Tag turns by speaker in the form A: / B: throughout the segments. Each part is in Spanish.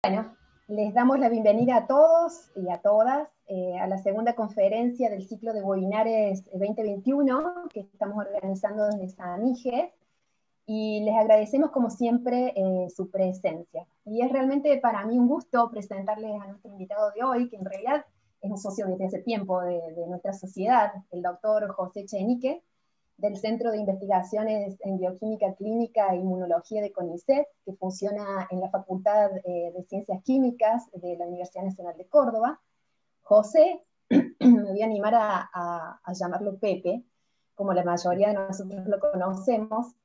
A: Bueno, les damos la bienvenida a todos y a todas a la segunda conferencia del ciclo de webinares 2021 que estamos organizando desde SAMIGE, y les agradecemos como siempre su presencia. Y es realmente para mí un gusto presentarles a nuestro invitado de hoy, que en realidad es un socio desde hace tiempo de nuestra sociedad, el doctor José Echenique, del Centro de Investigaciones en Bioquímica Clínica e Inmunología de CONICET, que funciona en la Facultad de Ciencias Químicas de la Universidad Nacional de Córdoba. José, me voy a animar a llamarlo Pepe, como la mayoría de nosotros lo conocemos,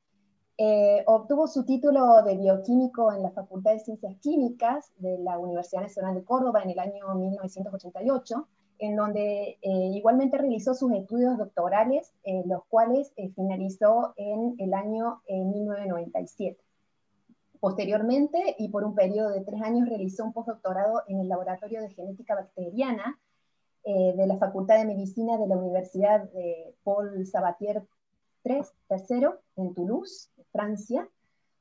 A: obtuvo su título de bioquímico en la Facultad de Ciencias Químicas de la Universidad Nacional de Córdoba en el año 1988, en donde igualmente realizó sus estudios doctorales, los cuales finalizó en el año 1997. Posteriormente, y por un periodo de 3 años, realizó un postdoctorado en el Laboratorio de Genética Bacteriana de la Facultad de Medicina de la Universidad de Paul Sabatier III en Toulouse, Francia.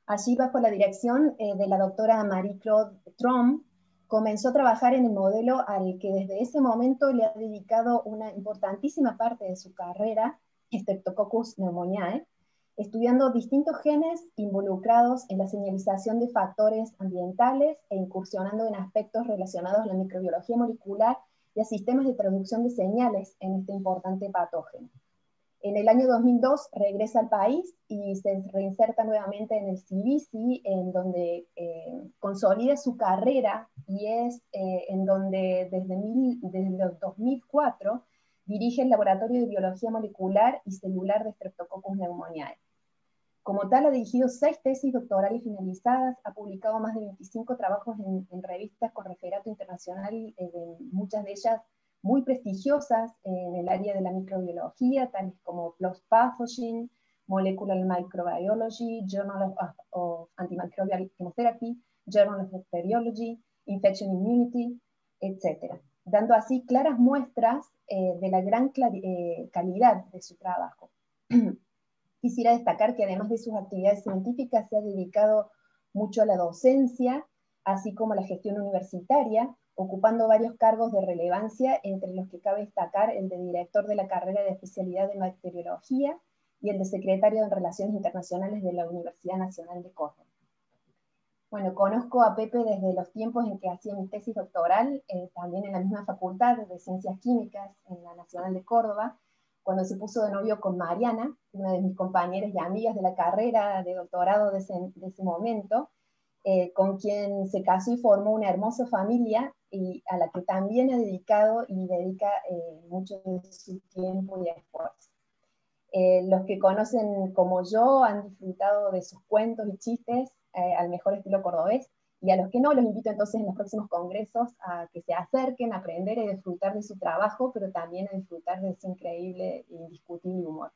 A: Allí, bajo la dirección de la doctora Marie-Claude Trom, comenzó a trabajar en el modelo al que desde ese momento le ha dedicado una importantísima parte de su carrera, Streptococcus pneumoniae, estudiando distintos genes involucrados en la señalización de factores ambientales e incursionando en aspectos relacionados a la microbiología molecular y a sistemas de traducción de señales en este importante patógeno. En el año 2002 regresa al país y se reinserta nuevamente en el CBC, en donde consolida su carrera, y es en donde desde el 2004 dirige el Laboratorio de Biología Molecular y Celular de Streptococcus pneumoniae. Como tal, ha dirigido 6 tesis doctorales finalizadas, ha publicado más de 25 trabajos en revistas con referato internacional, muchas de ellas muy prestigiosas en el área de la microbiología, tales como PLOS Pathogen, Molecular Microbiology, Journal of Antimicrobial Chemotherapy, Journal of Bacteriology, Infection Immunity, etc., dando así claras muestras de la gran calidad de su trabajo. Quisiera destacar que además de sus actividades científicas se ha dedicado mucho a la docencia, así como a la gestión universitaria, ocupando varios cargos de relevancia, entre los que cabe destacar el de director de la carrera de especialidad de bacteriología y el de secretario de Relaciones Internacionales de la Universidad Nacional de Córdoba. Bueno, conozco a Pepe desde los tiempos en que hacía mi tesis doctoral, también en la misma facultad de Ciencias Químicas en la Nacional de Córdoba, cuando se puso de novio con Mariana, una de mis compañeras y amigas de la carrera de doctorado de ese momento, con quien se casó y formó una hermosa familia, y a la que también ha dedicado y dedica mucho de su tiempo y esfuerzo. Los que conocen como yo han disfrutado de sus cuentos y chistes al mejor estilo cordobés, y a los que no, los invito entonces en los próximos congresos a que se acerquen a aprender y disfrutar de su trabajo, pero también a disfrutar de ese increíble e indiscutible humor.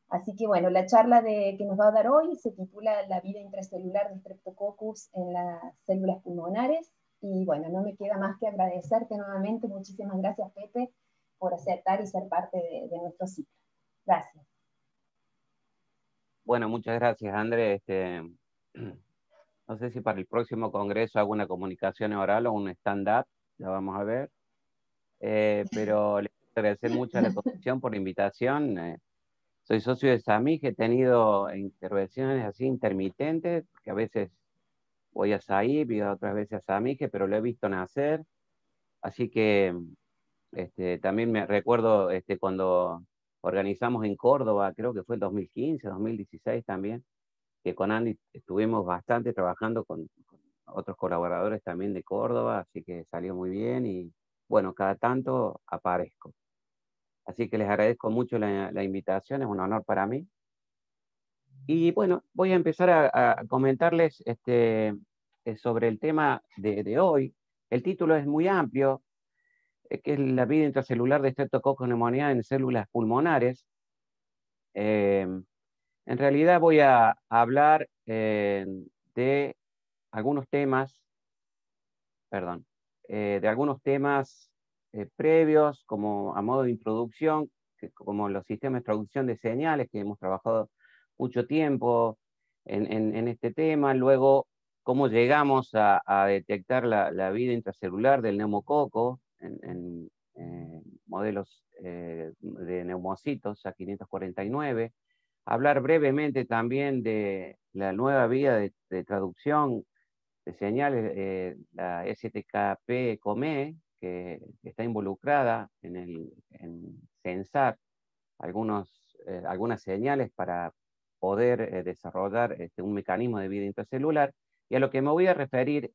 A: Así que bueno, la charla que nos va a dar hoy se titula La vida intracelular de Streptococcus en las células pulmonares, y bueno, no me queda más que agradecerte nuevamente. Muchísimas gracias, Pepe, por aceptar y ser parte de nuestro ciclo. Gracias.
B: Bueno, muchas gracias, André. No sé si para el próximo congreso hago una comunicación oral o un stand-up, ya vamos a ver. Pero les quiero agradecer mucho a la comisión por la invitación. Soy socio de SAMIGE, he tenido intervenciones así intermitentes, que a veces voy a SAIP y otras veces a SAMIGE, pero lo he visto nacer. Así que también me recuerdo cuando organizamos en Córdoba, creo que fue el 2015, 2016 también, que con Andy estuvimos bastante trabajando con otros colaboradores también de Córdoba, así que salió muy bien y bueno, cada tanto aparezco. Así que les agradezco mucho la invitación, es un honor para mí. Y bueno, voy a empezar a comentarles sobre el tema de hoy. El título es muy amplio, que es la vida intracelular de Streptococcus pneumoniae en células pulmonares. En realidad voy a hablar de algunos temas, perdón, de algunos temas previos, como a modo de introducción, como los sistemas de traducción de señales, que hemos trabajado mucho tiempo en este tema. Luego cómo llegamos a detectar la vida intracelular del neumococo en modelos de neumocitos A549. Hablar brevemente también de la nueva vía de traducción de señales, la STKP-COME, que está involucrada en censar algunas señales para poder desarrollar un mecanismo de vida intracelular. Y a lo que me voy a referir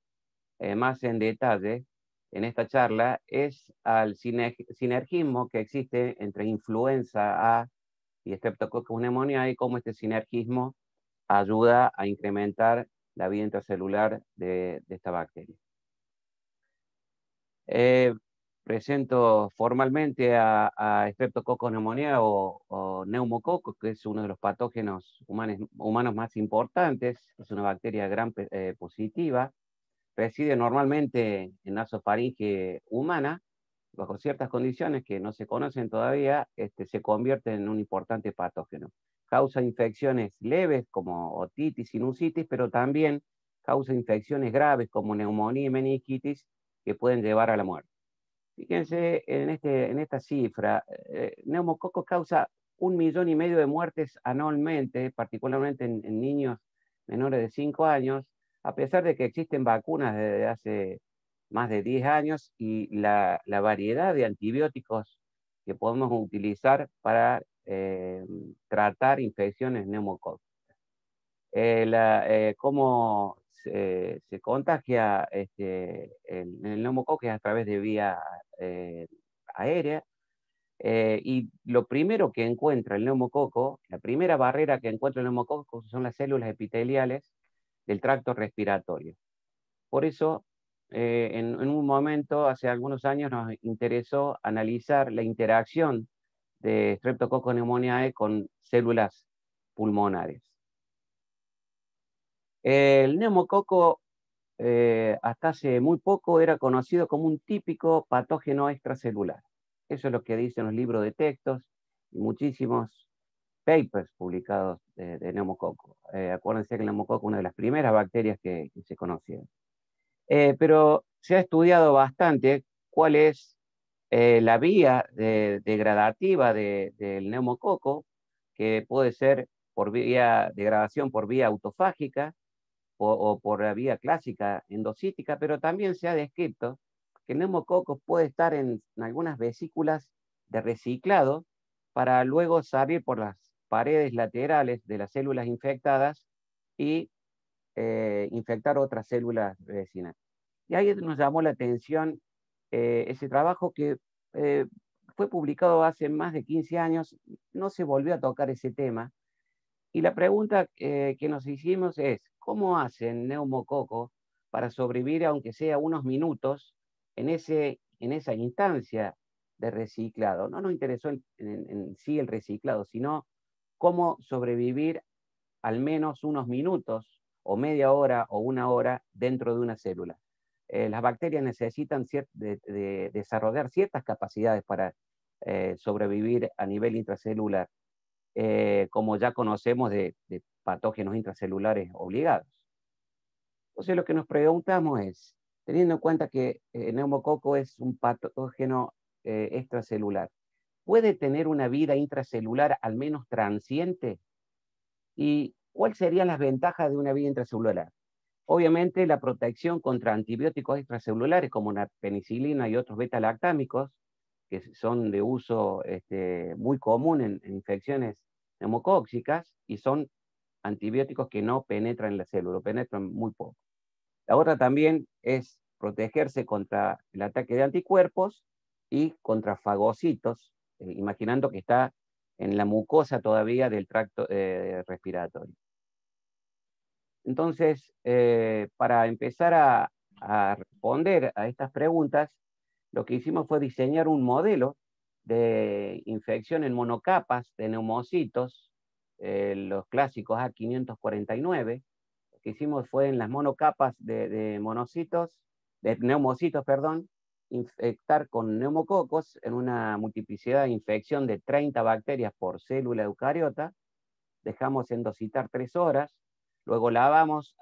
B: más en detalle en esta charla es al sinergismo que existe entre influenza A y Streptococcus pneumoniae, y cómo este sinergismo ayuda a incrementar la vida intracelular de esta bacteria. Presento formalmente a Streptococcus pneumoniae o neumococo, que es uno de los patógenos humanos más importantes. Es una bacteria gram positiva. Reside normalmente en nasofaringe humana. Bajo ciertas condiciones que no se conocen todavía, se convierte en un importante patógeno. Causa infecciones leves como otitis, sinusitis, pero también causa infecciones graves como neumonía y meningitis que pueden llevar a la muerte. Fíjense en esta cifra, neumococo causa 1,5 millones de muertes anualmente, particularmente en niños menores de 5 años, a pesar de que existen vacunas desde hace más de 10 años y la variedad de antibióticos que podemos utilizar para tratar infecciones neumocócicas. Cómo se contagia el neumococo a través de vía aérea, y lo primero que encuentra el neumococo, la primera barrera que encuentra el neumococo son las células epiteliales del tracto respiratorio. Por eso, en un momento, hace algunos años, nos interesó analizar la interacción de Streptococcus pneumoniae con células pulmonares. El neumococo hasta hace muy poco era conocido como un típico patógeno extracelular. Eso es lo que dicen los libros de textos y muchísimos papers publicados de neumococo. Acuérdense que el neumococo es una de las primeras bacterias que se conocieron. Pero se ha estudiado bastante cuál es la vía degradativa del neumococo, que puede ser por degradación por vía autofágica, o por la vía clásica endocítica, pero también se ha descrito que el neumococo puede estar en algunas vesículas de reciclado para luego salir por las paredes laterales de las células infectadas y infectar otras células vecinas. Y ahí nos llamó la atención ese trabajo que fue publicado hace más de 15 años, no se volvió a tocar ese tema. Y la pregunta que nos hicimos es, ¿cómo hace el neumococo para sobrevivir, aunque sea unos minutos, en esa instancia de reciclado? No nos interesó en sí el reciclado, sino cómo sobrevivir al menos unos minutos, o media hora, o una hora dentro de una célula. Las bacterias necesitan desarrollar ciertas capacidades para sobrevivir a nivel intracelular, como ya conocemos de patógenos intracelulares obligados. Entonces lo que nos preguntamos es, teniendo en cuenta que el neumococo es un patógeno extracelular, ¿puede tener una vida intracelular al menos transiente? ¿Y cuáles serían las ventajas de una vida intracelular? Obviamente la protección contra antibióticos extracelulares como la penicilina y otros beta-lactámicos, que son de uso muy común en infecciones neumocóxicas, y son antibióticos que no penetran en la célula, penetran muy poco. La otra también es protegerse contra el ataque de anticuerpos y contra fagocitos, imaginando que está en la mucosa todavía del tracto respiratorio. Entonces, para empezar a responder a estas preguntas, lo que hicimos fue diseñar un modelo de infección en monocapas de neumocitos, los clásicos A549. Lo que hicimos fue en las monocapas de neumocitos, perdón, infectar con neumococos en una multiplicidad de infección de 30 bacterias por célula eucariota. Dejamos endocitar 3 horas. luego lavamos,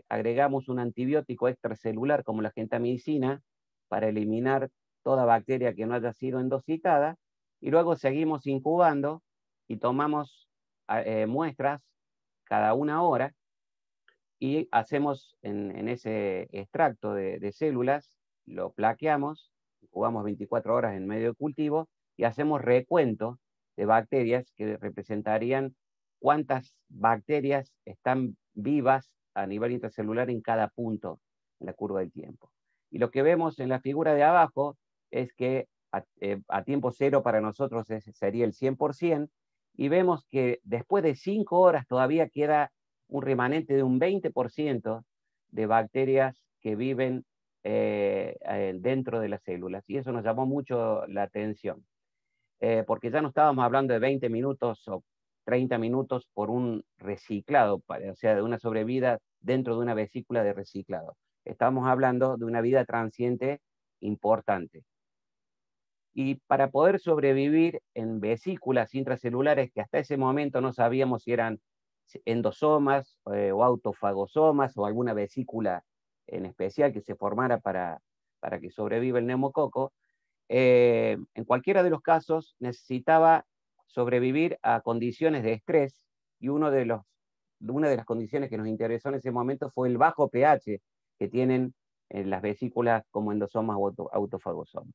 B: agregamos un antibiótico extracelular como la gentamicina para eliminar toda bacteria que no haya sido endocitada, y luego seguimos incubando y tomamos muestras cada 1 hora y hacemos en ese extracto de células, lo plaqueamos, incubamos 24 horas en medio de cultivo y hacemos recuento de bacterias que representarían cuántas bacterias están vivas a nivel intracelular en cada punto en la curva del tiempo. Y lo que vemos en la figura de abajo es que a tiempo cero para nosotros sería el 100%, y vemos que después de 5 horas todavía queda un remanente de un 20% de bacterias que viven dentro de las células. Y eso nos llamó mucho la atención, porque ya no estábamos hablando de 20 minutos o 30 minutos por un reciclado, o sea, de una sobrevida dentro de una vesícula de reciclado. Estamos hablando de una vida transiente importante. Y para poder sobrevivir en vesículas intracelulares que hasta ese momento no sabíamos si eran endosomas o autofagosomas o alguna vesícula en especial que se formara para que sobreviva el neumococo, en cualquiera de los casos necesitaba sobrevivir a condiciones de estrés, y una de las condiciones que nos interesó en ese momento fue el bajo pH que tienen en las vesículas como endosomas o autofagosomas.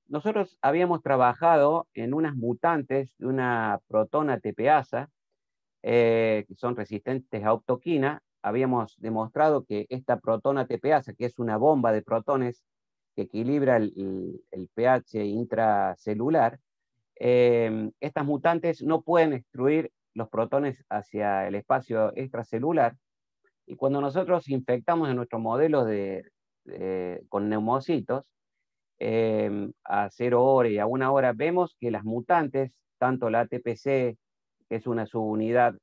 B: Nosotros habíamos trabajado en unas mutantes de una protona tepeasa, que son resistentes a optoquina. Habíamos demostrado que esta protona tepeasa, que es una bomba de protones que equilibra el pH intracelular, estas mutantes no pueden extruir los protones hacia el espacio extracelular, y cuando nosotros infectamos en nuestro modelo con neumocitos, a 0 horas y a 1 hora, vemos que las mutantes, tanto la ATPC, que es una subunidad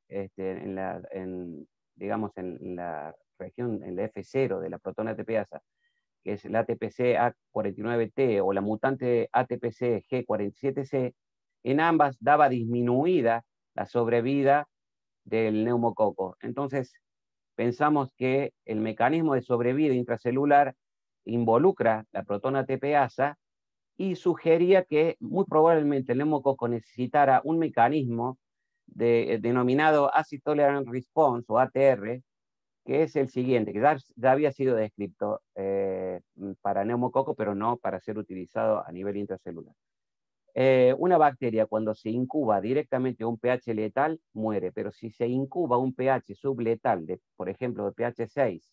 B: digamos, en la región, en la F0 de la protona tepeasa, que es la ATPC A49T o la mutante ATPC G47C, en ambas daba disminuida la sobrevida del neumococo. Entonces, pensamos que el mecanismo de sobrevida intracelular involucra la protona tepeasa, y sugería que muy probablemente el neumococo necesitara un mecanismo denominado Acid Tolerant Response o ATR, que es el siguiente, que ya había sido descrito para neumococo, pero no para ser utilizado a nivel intracelular. Una bacteria cuando se incuba directamente a un pH letal muere, pero si se incuba un pH subletal, por ejemplo de pH 6,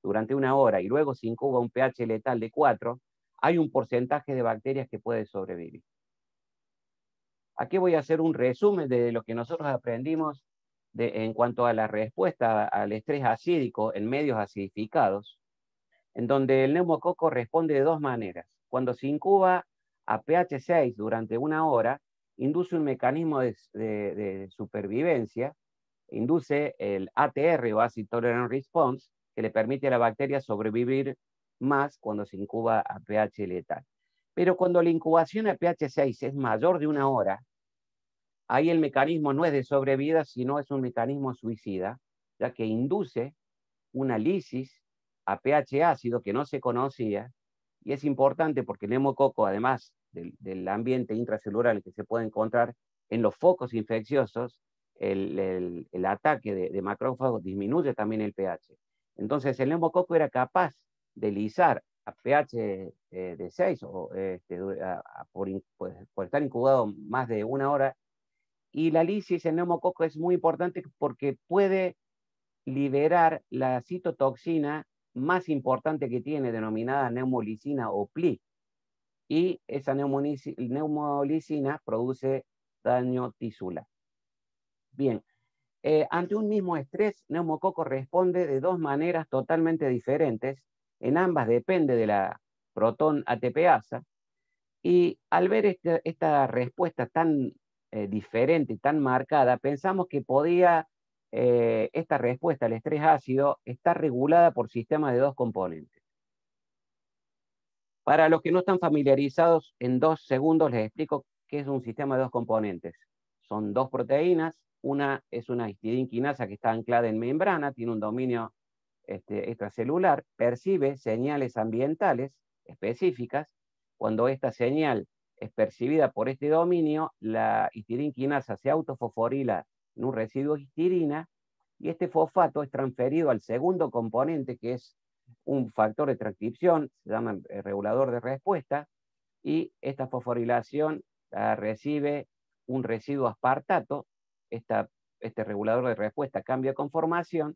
B: durante 1 hora y luego se incuba un pH letal de 4, hay un porcentaje de bacterias que puede sobrevivir. Aquí voy a hacer un resumen de lo que nosotros aprendimos en cuanto a la respuesta al estrés acídico en medios acidificados, en donde el neumococo responde de 2 maneras. Cuando se incuba a pH 6 durante 1 hora, induce un mecanismo de supervivencia, induce el ATR o Acid Tolerant Response, que le permite a la bacteria sobrevivir más cuando se incuba a pH letal. Pero cuando la incubación a pH 6 es mayor de 1 hora, ahí el mecanismo no es de sobrevida, sino es un mecanismo suicida, ya que induce una lisis a pH ácido que no se conocía, y es importante porque el neumococo, además del ambiente intracelular en el que se puede encontrar en los focos infecciosos, el ataque de macrófagos disminuye también el pH. Entonces el neumococo era capaz de lisar a pH de 6 o por estar incubado más de 1 hora, y la lisis en neumococo es muy importante porque puede liberar la citotoxina más importante que tiene, denominada neumolicina o PLI, y esa neumolicina produce daño tisular. Bien, ante un mismo estrés, neumococo responde de 2 maneras totalmente diferentes. En ambas depende de la protón ATPasa, y al ver esta respuesta tan diferente, tan marcada, pensamos que podía esta respuesta al estrés ácido está regulada por sistemas de 2 componentes. Para los que no están familiarizados, en 2 segundos les explico qué es un sistema de 2 componentes. Son 2 proteínas Una es una histidinquinasa que está anclada en membrana, tiene un dominio extracelular, percibe señales ambientales específicas. Cuando esta señal es percibida por este dominio, la histidinquinasa se autofosforila en un residuo de histidina, y este fosfato es transferido al segundo componente, que es un factor de transcripción, se llama regulador de respuesta, y esta fosforilación recibe un residuo aspartato. Este regulador de respuesta cambia conformación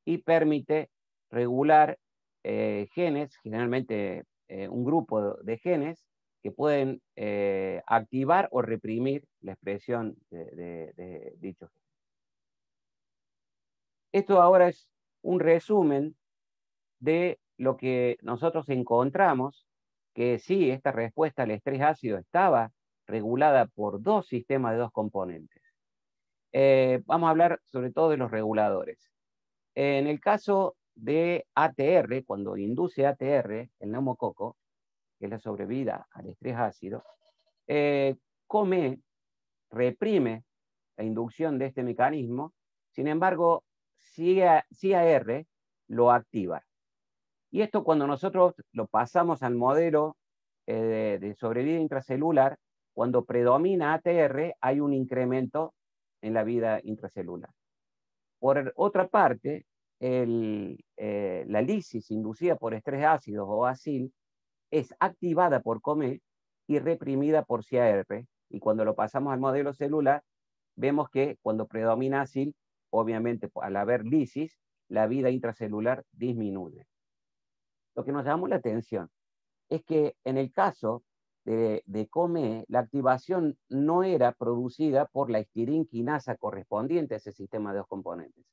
B: y permite regular genes, generalmente un grupo de genes, que pueden activar o reprimir la expresión de dichos genes. Esto ahora es un resumen de lo que nosotros encontramos, que sí, esta respuesta al estrés ácido estaba regulada por dos sistemas de dos componentes. Vamos a hablar sobre todo de los reguladores. En el caso de ATR, cuando induce ATR, el neumococo, que es la sobrevida al estrés ácido, COME reprime la inducción de este mecanismo. Sin embargo, CAR lo activa. Y esto, cuando nosotros lo pasamos al modelo de sobrevida intracelular, cuando predomina ATR, hay un incremento en la vida intracelular. Por otra parte, la lisis inducida por estrés ácido o ASIL es activada por COME y reprimida por CAR. Y cuando lo pasamos al modelo celular, vemos que cuando predomina ASIL, obviamente al haber lisis, la vida intracelular disminuye. Lo que nos llamó la atención es que en el caso de COME, la activación no era producida por la histidinquinasa correspondiente a ese sistema de dos componentes.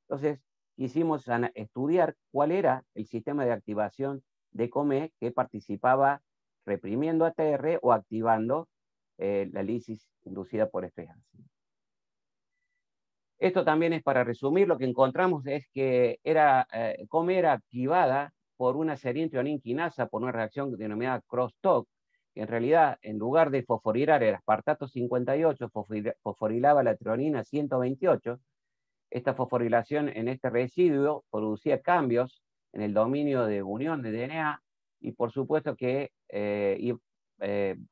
B: Entonces, quisimos estudiar cuál era el sistema de activación de COME que participaba reprimiendo ATR o activando la lisis inducida por estrés ácido. Esto también es para resumir. Lo que encontramos es que COME era activada por una serina-trioninquinasa, por una reacción denominada crosstalk, que en realidad, en lugar de fosforilar el aspartato 58, fosforilaba la trionina 128. Esta fosforilación en este residuo producía cambios en el dominio de unión de DNA, y por supuesto que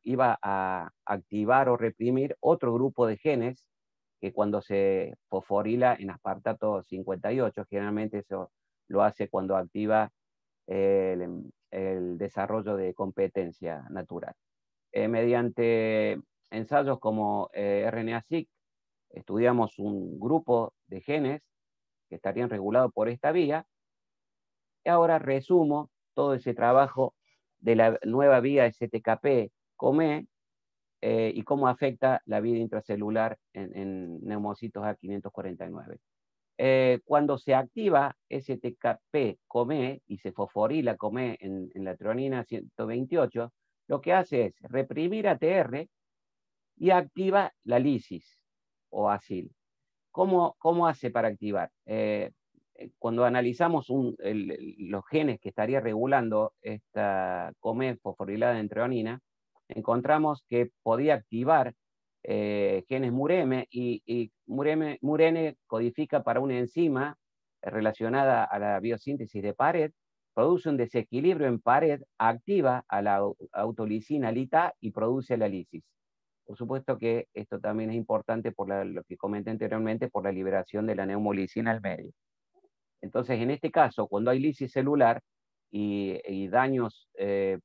B: iba a activar o reprimir otro grupo de genes que cuando se fosforila en aspartato 58, generalmente eso lo hace cuando activa el desarrollo de competencia natural. Mediante ensayos como RNA-seq, estudiamos un grupo de genes que estarían regulados por esta vía. Y ahora resumo todo ese trabajo de la nueva vía STKP-COME y cómo afecta la vida intracelular en neumocitos A549. Cuando se activa STKP-COME y se fosforila COME en la trionina 128, lo que hace es reprimir ATR y activa la lisis o ASIL. ¿Cómo hace para activar? Cuando analizamos los genes que estaría regulando esta COME fosforilada en treonina, encontramos que podía activar genes mureme, y murene codifica para una enzima relacionada a la biosíntesis de pared, produce un desequilibrio en pared, activa a la autolisina LITA y produce la lisis. Por supuesto que esto también es importante por lo que comenté anteriormente, por la liberación de la neumolicina al medio. Entonces, en este caso, cuando hay lisis celular y daños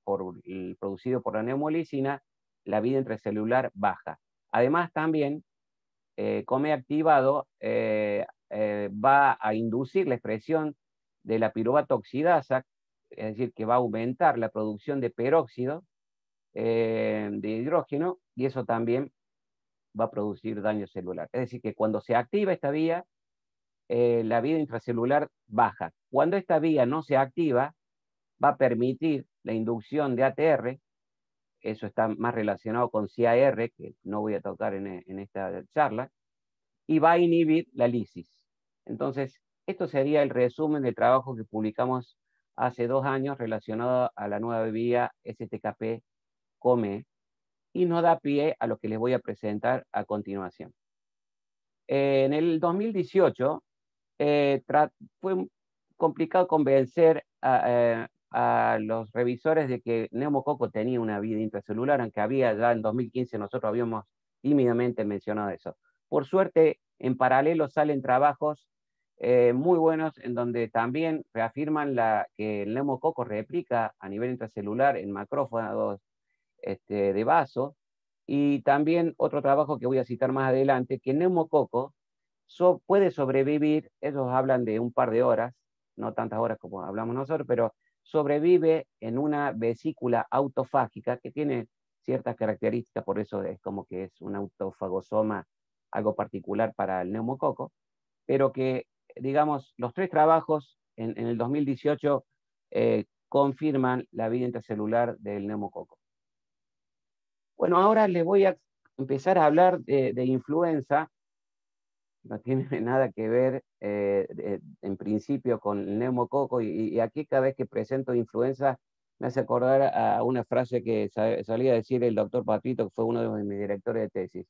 B: producidos por la neumolicina, la vida intracelular baja. Además, también, COME activado va a inducir la expresión de la piruvato oxidasa, es decir, que va a aumentar la producción de peróxido de hidrógeno, y eso también va a producir daño celular. Es decir, que cuando se activa esta vía, la vida intracelular baja. Cuando esta vía no se activa, va a permitir la inducción de ATR, eso está más relacionado con CAR, que no voy a tocar en esta charla, y va a inhibir la lisis. Entonces, esto sería el resumen del trabajo que publicamos hace 2 años relacionado a la nueva vía STKP-COME, y nos da pie a lo que les voy a presentar a continuación. En el 2018 fue complicado convencer a los revisores de que neumococo tenía una vida intracelular, aunque había ya en 2015 nosotros habíamos tímidamente mencionado eso. Por suerte, en paralelo salen trabajos muy buenos en donde también reafirman que el neumococo replica a nivel intracelular en macrófagos de vaso, y también otro trabajo que voy a citar más adelante, que el neumococo puede sobrevivir, ellos hablan de un par de horas, no tantas horas como hablamos nosotros, pero sobrevive en una vesícula autofágica que tiene ciertas características, por eso es como que es un autofagosoma, algo particular para el neumococo, pero que, digamos, los tres trabajos en el 2018 confirman la vida intracelular del neumococo. Bueno, ahora les voy a empezar a hablar de influenza. No tiene nada que ver en principio con el neumococo, y aquí cada vez que presento influenza me hace acordar a una frase que solía decir el doctor Patito, que fue uno de mis directores de tesis.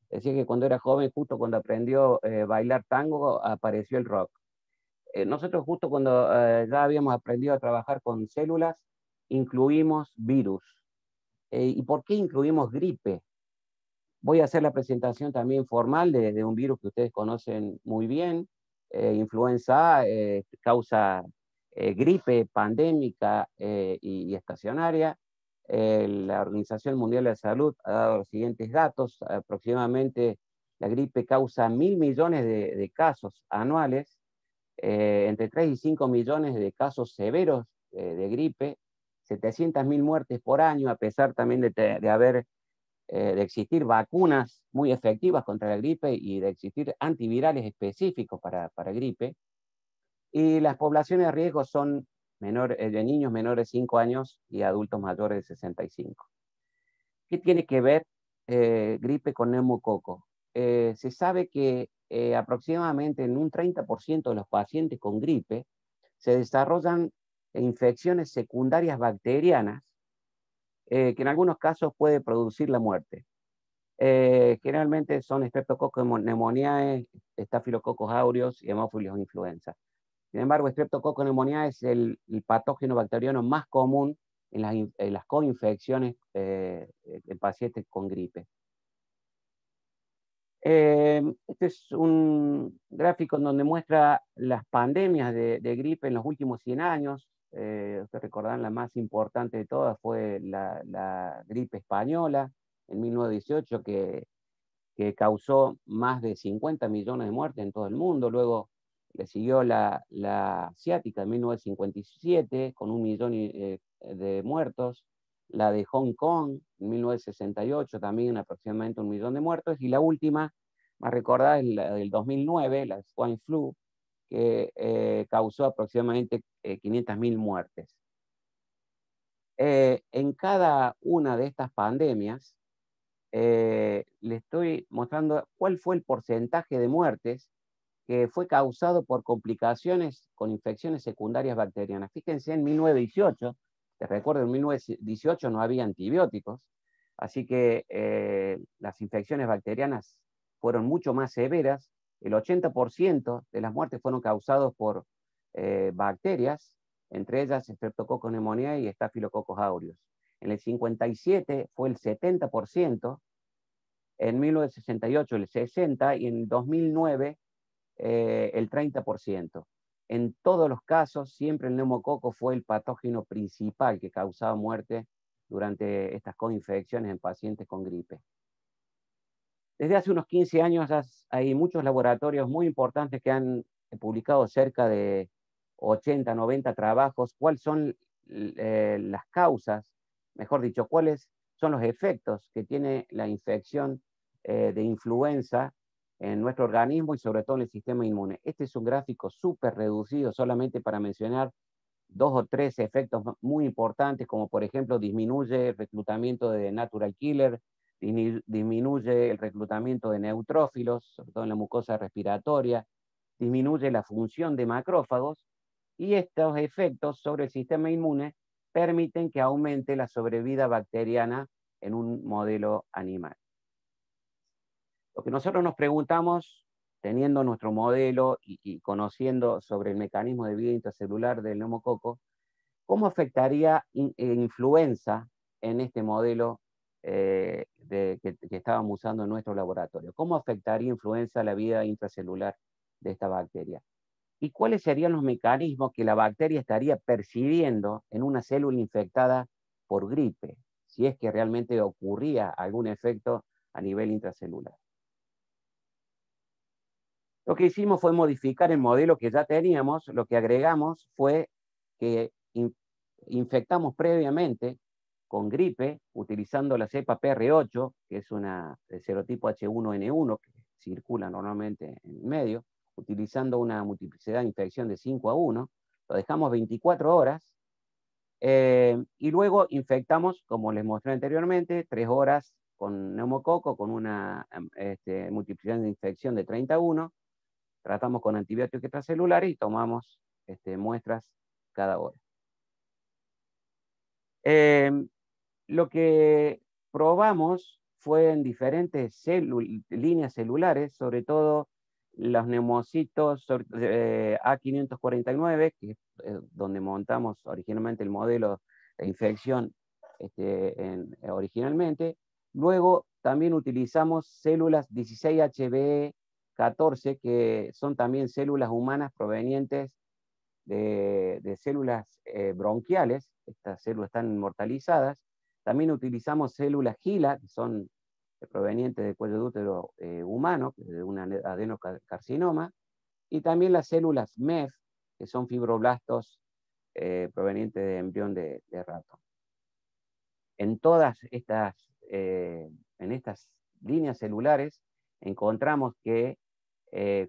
B: Decía que cuando era joven, justo cuando aprendió bailar tango, apareció el rock. Nosotros justo cuando ya habíamos aprendido a trabajar con células, incluimos virus. ¿Y por qué incluimos gripe? Voy a hacer la presentación también formal de un virus que ustedes conocen muy bien. Influenza A causa gripe pandémica y estacionaria. La Organización Mundial de la Salud ha dado los siguientes datos. Aproximadamente la gripe causa 1.000 millones de casos anuales, entre 3 y 5 millones de casos severos de gripe, 700.000 muertes por año, a pesar también de existir vacunas muy efectivas contra la gripe y de existir antivirales específicos para gripe. Y las poblaciones de riesgo son de niños menores de 5 años y adultos mayores de 65. ¿Qué tiene que ver gripe con neumococo? Se sabe que aproximadamente en un 30% de los pacientes con gripe se desarrollan infecciones secundarias bacterianas, que en algunos casos puede producir la muerte. Generalmente son Streptococcus pneumoniae, Staphylococcus aureus y Haemophilus influenza. Sin embargo, Streptococcus pneumoniae es el patógeno bacteriano más común en las coinfecciones en pacientes con gripe. Este es un gráfico en donde muestra las pandemias de gripe en los últimos 100 años. Ustedes recordarán, la más importante de todas fue la gripe española en 1918, que causó más de 50 millones de muertes en todo el mundo. Luego le siguió la asiática en 1957, con 1 millón de muertos. La de Hong Kong en 1968, también aproximadamente 1 millón de muertos. Y la última, más recordada, es la del 2009, la swine flu, que causó aproximadamente 500.000 muertes. En cada una de estas pandemias, le estoy mostrando cuál fue el porcentaje de muertes que fue causado por complicaciones con infecciones secundarias bacterianas. Fíjense, en 1918, te recuerdo, en 1918 no había antibióticos, así que las infecciones bacterianas fueron mucho más severas. El 80% de las muertes fueron causadas por bacterias, entre ellas Streptococcus pneumoniae y Staphylococcus aureus. En el 57 fue el 70%, en 1968 el 60% y en el 2009 el 30%. En todos los casos, siempre el neumococo fue el patógeno principal que causaba muerte durante estas coinfecciones en pacientes con gripe. Desde hace unos 15 años hay muchos laboratorios muy importantes que han publicado cerca de 80, 90 trabajos. ¿Cuáles son las causas, mejor dicho, cuáles son los efectos que tiene la infección de influenza en nuestro organismo y sobre todo en el sistema inmune? Este es un gráfico súper reducido, solamente para mencionar 2 o 3 efectos muy importantes, como por ejemplo disminuye el reclutamiento de natural killer, disminuye el reclutamiento de neutrófilos, sobre todo en la mucosa respiratoria, disminuye la función de macrófagos, y estos efectos sobre el sistema inmune permiten que aumente la sobrevida bacteriana en un modelo animal. Lo que nosotros nos preguntamos teniendo nuestro modelo y conociendo sobre el mecanismo de vida intracelular del neumococo, ¿cómo afectaría influenza en este modelo que estábamos usando en nuestro laboratorio? ¿Cómo afectaría influenza la vida intracelular de esta bacteria? ¿Y cuáles serían los mecanismos que la bacteria estaría percibiendo en una célula infectada por gripe, si es que realmente ocurría algún efecto a nivel intracelular? Lo que hicimos fue modificar el modelo que ya teníamos. Lo que agregamos fue que infectamos previamente con gripe utilizando la cepa PR8, que es una serotipo H1N1 que circula normalmente en el medio, utilizando una multiplicidad de infección de 5 a 1. Lo dejamos 24 horas y luego infectamos, como les mostré anteriormente, 3 horas con neumococo con una multiplicidad de infección de 30 a 1. Tratamos con antibióticos extracelulares y tomamos muestras cada hora. Lo que probamos fue en diferentes líneas celulares, sobre todo los neumocitos A549, que es donde montamos originalmente el modelo de infección originalmente. Luego también utilizamos células 16HBE14, que son también células humanas provenientes de células bronquiales. Estas células están inmortalizadas. También utilizamos células GILA, que son provenientes del cuello de útero humano, de un adenocarcinoma, y también las células MEF, que son fibroblastos provenientes de embrión de ratón. En todas estas, en estas líneas celulares encontramos que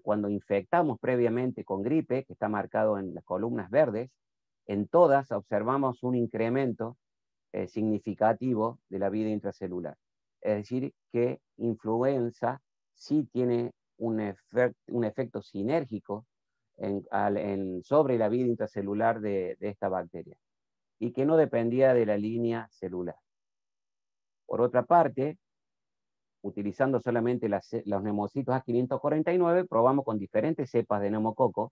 B: cuando infectamos previamente con gripe, que está marcado en las columnas verdes, en todas observamos un incremento significativo de la vida intracelular. Es decir, que influenza sí tiene un efecto sinérgico sobre la vida intracelular de esta bacteria, y que no dependía de la línea celular. Por otra parte, utilizando solamente los neumocitos A549, probamos con diferentes cepas de neumococo.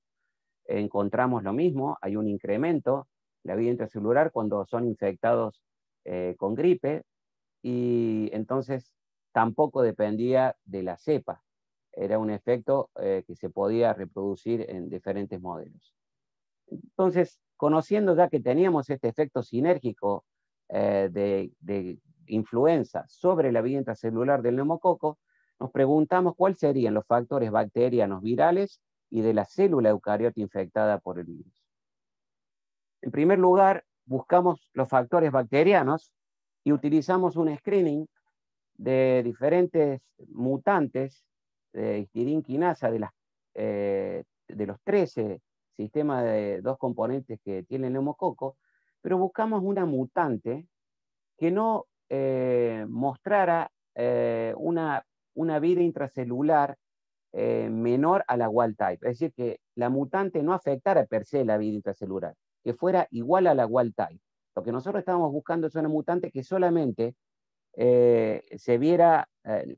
B: Encontramos lo mismo, hay un incremento en la vida intracelular cuando son infectados con gripe, y entonces tampoco dependía de la cepa. Era un efecto que se podía reproducir en diferentes modelos. Entonces, conociendo ya que teníamos este efecto sinérgico de influenza sobre la vida intracelular del neumococo, nos preguntamos cuáles serían los factores bacterianos virales y de la célula eucariota infectada por el virus. En primer lugar, buscamos los factores bacterianos y utilizamos un screening de diferentes mutantes de histidinquinasa de los 13 sistemas de 2 componentes que tiene el neumococo, pero buscamos una mutante que no mostrara una vida intracelular menor a la wild type. Es decir, que la mutante no afectara per se la vida intracelular, que fuera igual a la wild type. Lo que nosotros estábamos buscando es una mutante que solamente se viera,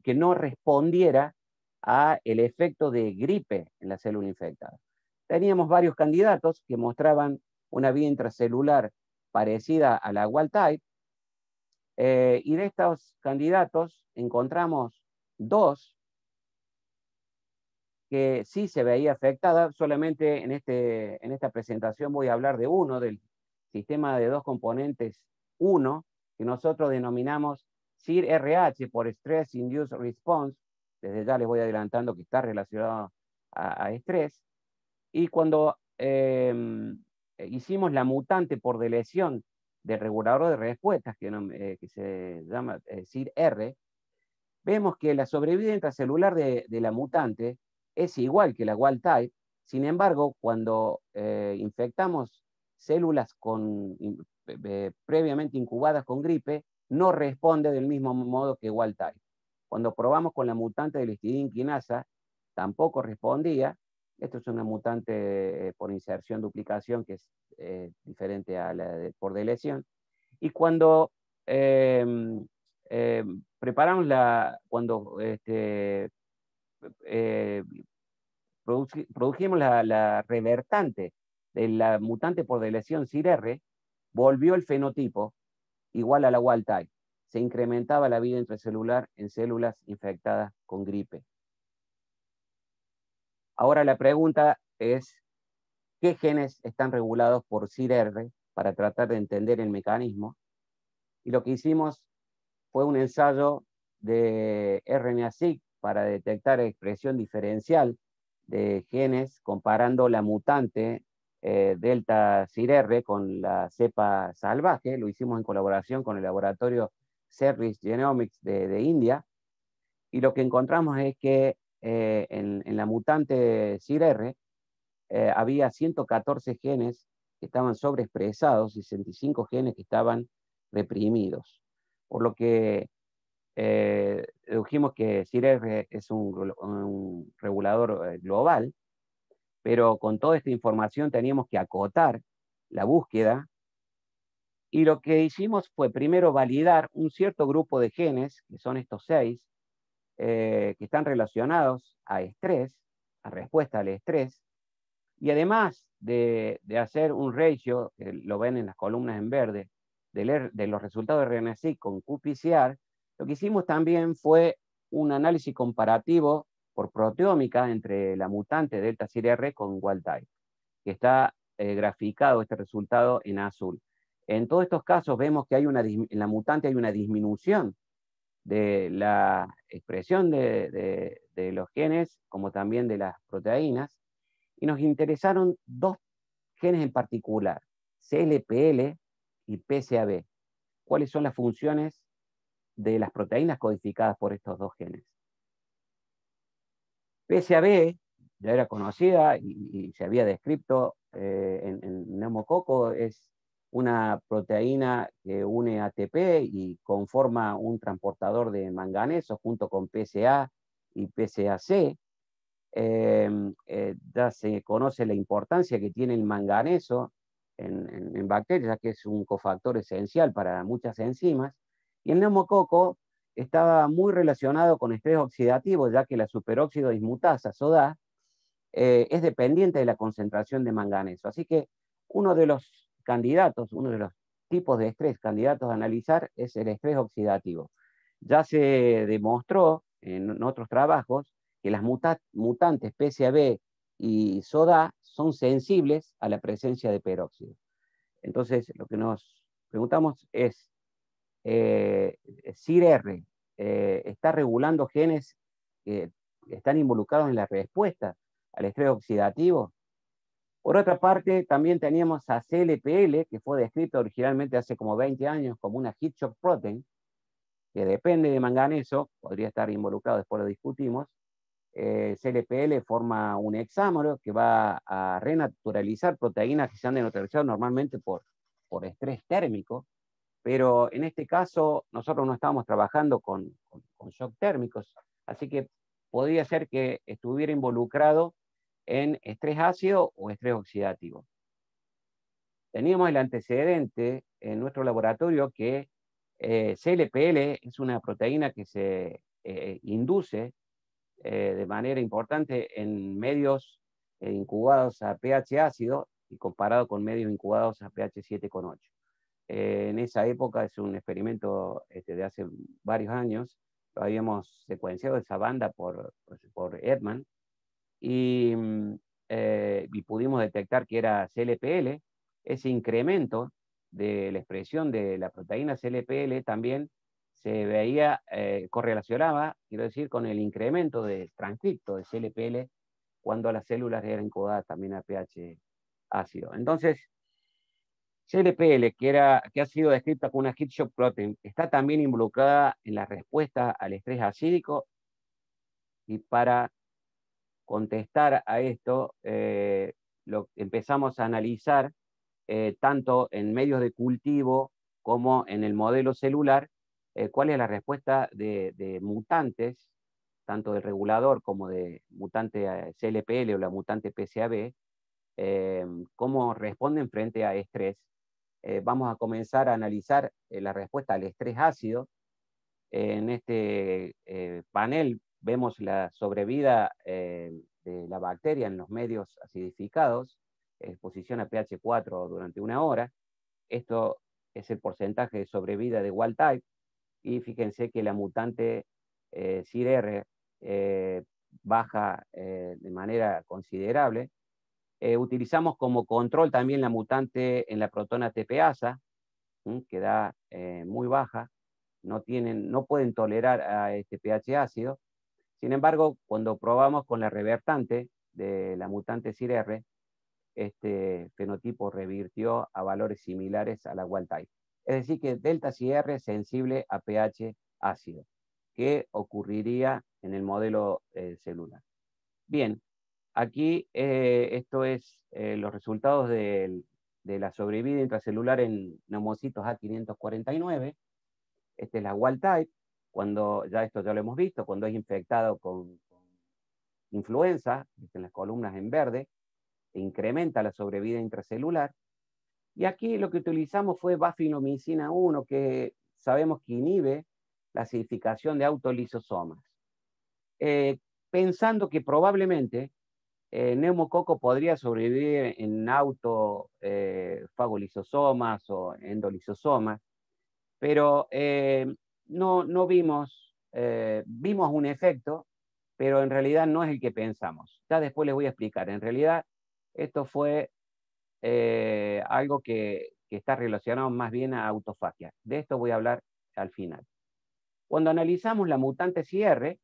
B: que no respondiera a el efecto de gripe en la célula infectada. Teníamos varios candidatos que mostraban una vida intracelular parecida a la wild type, y de estos candidatos encontramos 2 que sí se veía afectada. Solamente en esta presentación voy a hablar de uno, del sistema de 2 componentes 1, que nosotros denominamos SIR-RH por Stress Induced Response. Desde ya les voy adelantando que está relacionado a estrés. Y cuando hicimos la mutante por deleción del regulador de respuestas, que se llama SIR-R, vemos que la sobrevida intracelular de la mutante es igual que la wild type. Sin embargo, cuando infectamos células previamente incubadas con gripe, no responde del mismo modo que wild type. Cuando probamos con la mutante de la histidinquinasa, tampoco respondía. Esto es una mutante por inserción duplicación, que es diferente a la por deleción. Y cuando preparamos cuando produjimos la revertante de la mutante por deleción CIR-R, volvió el fenotipo igual a la wild type. Se incrementaba la vida intracelular en células infectadas con gripe. Ahora la pregunta es, ¿qué genes están regulados por CIR-R para tratar de entender el mecanismo? Y lo que hicimos fue un ensayo de RNA-seq para detectar expresión diferencial de genes comparando la mutante delta CIR-R con la cepa salvaje. Lo hicimos en colaboración con el laboratorio Service Genomics de India, y lo que encontramos es que en la mutante CIR-R había 114 genes que estaban sobreexpresados y 65 genes que estaban reprimidos, por lo que dedujimos que CIR-R es un regulador global, pero con toda esta información teníamos que acotar la búsqueda, y lo que hicimos fue primero validar un cierto grupo de genes, que son estos 6, que están relacionados a estrés, a respuesta al estrés, y además de hacer un ratio, que lo ven en las columnas en verde, de los resultados de RNA-seq con qPCR, lo que hicimos también fue un análisis comparativo por proteómica entre la mutante delta CIR-R con wild type, que está graficado este resultado en azul. En todos estos casos vemos que en la mutante hay una disminución de la expresión de los genes, como también de las proteínas, y nos interesaron dos genes en particular, CLPL y PCAB. ¿Cuáles son las funciones de las proteínas codificadas por estos dos genes? PCAB ya era conocida y se había descrito en neumococo, es una proteína que une ATP y conforma un transportador de manganeso junto con PCA y PCAC. Ya se conoce la importancia que tiene el manganeso en bacterias, ya que es un cofactor esencial para muchas enzimas, y el neumococo estaba muy relacionado con estrés oxidativo, ya que la superóxido dismutasa, SODA, es dependiente de la concentración de manganeso. Así que uno de los candidatos, uno de los tipos de estrés candidatos a analizar es el estrés oxidativo. Ya se demostró en otros trabajos que las mutantes PCAB y SODA son sensibles a la presencia de peróxido. Entonces, lo que nos preguntamos es, CIR-R está regulando genes que están involucrados en la respuesta al estrés oxidativo. Por otra parte, también teníamos a CLPL, que fue descrito originalmente hace como 20 años como una heat shock protein, que depende de manganeso, podría estar involucrado, después lo discutimos. CLPL forma un hexámero que va a renaturalizar proteínas que se han deneutralizado normalmente por estrés térmico, pero en este caso nosotros no estábamos trabajando con shock térmicos, así que podría ser que estuviera involucrado en estrés ácido o estrés oxidativo. Teníamos el antecedente en nuestro laboratorio que CLPL es una proteína que se induce de manera importante en medios incubados a pH ácido y comparado con medios incubados a pH 7,8. En esa época es un experimento de hace varios años, lo habíamos secuenciado esa banda por Edman, y pudimos detectar que era CLPL. Ese incremento de la expresión de la proteína CLPL también se veía, correlacionaba, quiero decir, con el incremento de transcripto de CLPL cuando las células eran encodadas también a pH ácido. Entonces, CLPL, que ha sido descrita como una heat shock protein, está también involucrada en la respuesta al estrés acídico, y para contestar a esto, empezamos a analizar tanto en medios de cultivo como en el modelo celular, cuál es la respuesta de mutantes, tanto del regulador como de mutante CLPL o la mutante PCAB, cómo responden frente a estrés. Vamos a comenzar a analizar la respuesta al estrés ácido. En este panel vemos la sobrevida de la bacteria en los medios acidificados, exposición a pH 4 durante 1 hora. Esto es el porcentaje de sobrevida de wild type, y fíjense que la mutante CIR baja de manera considerable. Utilizamos como control también la mutante en la protona TPasa, que da muy baja, no pueden tolerar a este pH ácido. Sin embargo, cuando probamos con la revertante de la mutante CIR, este fenotipo revirtió a valores similares a la wild type. Es decir, que delta CIR es sensible a pH ácido, que ocurriría en el modelo celular. Bien, aquí esto es los resultados de la sobrevida intracelular en neumocitos A549. Esta es la wild type, cuando esto ya lo hemos visto, cuando es infectado con influenza, en las columnas en verde, incrementa la sobrevida intracelular. Y aquí lo que utilizamos fue vafinomicina 1, que sabemos que inhibe la acidificación de autolisosomas. Pensando que probablemente neumococo podría sobrevivir en autofagolisosomas o endolisosomas, pero no vimos un efecto, pero en realidad no es el que pensamos. Ya después les voy a explicar. En realidad, esto fue algo que está relacionado más bien a autofagia. De esto voy a hablar al final. Cuando analizamos la mutante CIR,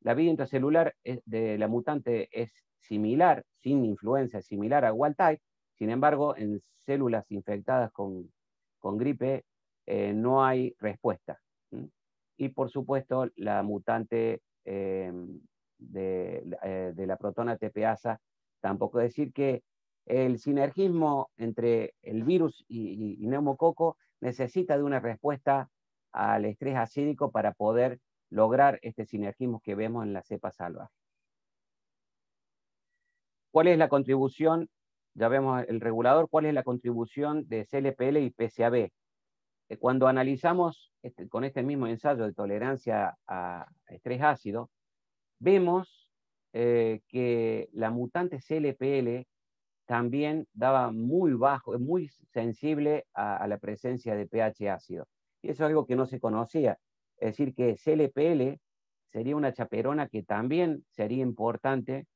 B: la vida intracelular de la mutante es similar, sin influencia, similar a wild type. Sin embargo, en células infectadas con gripe no hay respuesta. Y por supuesto, la mutante de la protona TPasa tampoco. Es decir, que el sinergismo entre el virus y neumococo necesita de una respuesta al estrés acídico para poder lograr este sinergismo que vemos en la cepa salvaje. ¿Cuál es la contribución? Ya vemos el regulador. ¿Cuál es la contribución de CLPL y PCAB? Cuando analizamos con este mismo ensayo de tolerancia a estrés ácido, vemos que la mutante CLPL también daba muy bajo, muy sensible a la presencia de pH ácido. Y eso es algo que no se conocía. Es decir, que CLPL sería una chaperona que también sería importante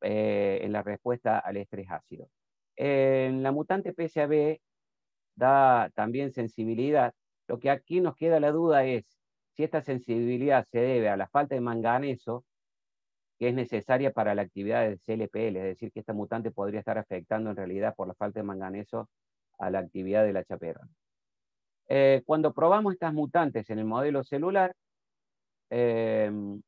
B: en la respuesta al estrés ácido. En la mutante PCAB da también sensibilidad. Lo que aquí nos queda la duda es si esta sensibilidad se debe a la falta de manganeso, que es necesaria para la actividad del CLPL, es decir, que esta mutante podría estar afectando en realidad por la falta de manganeso a la actividad de la chaperona. Cuando probamos estas mutantes en el modelo celular, el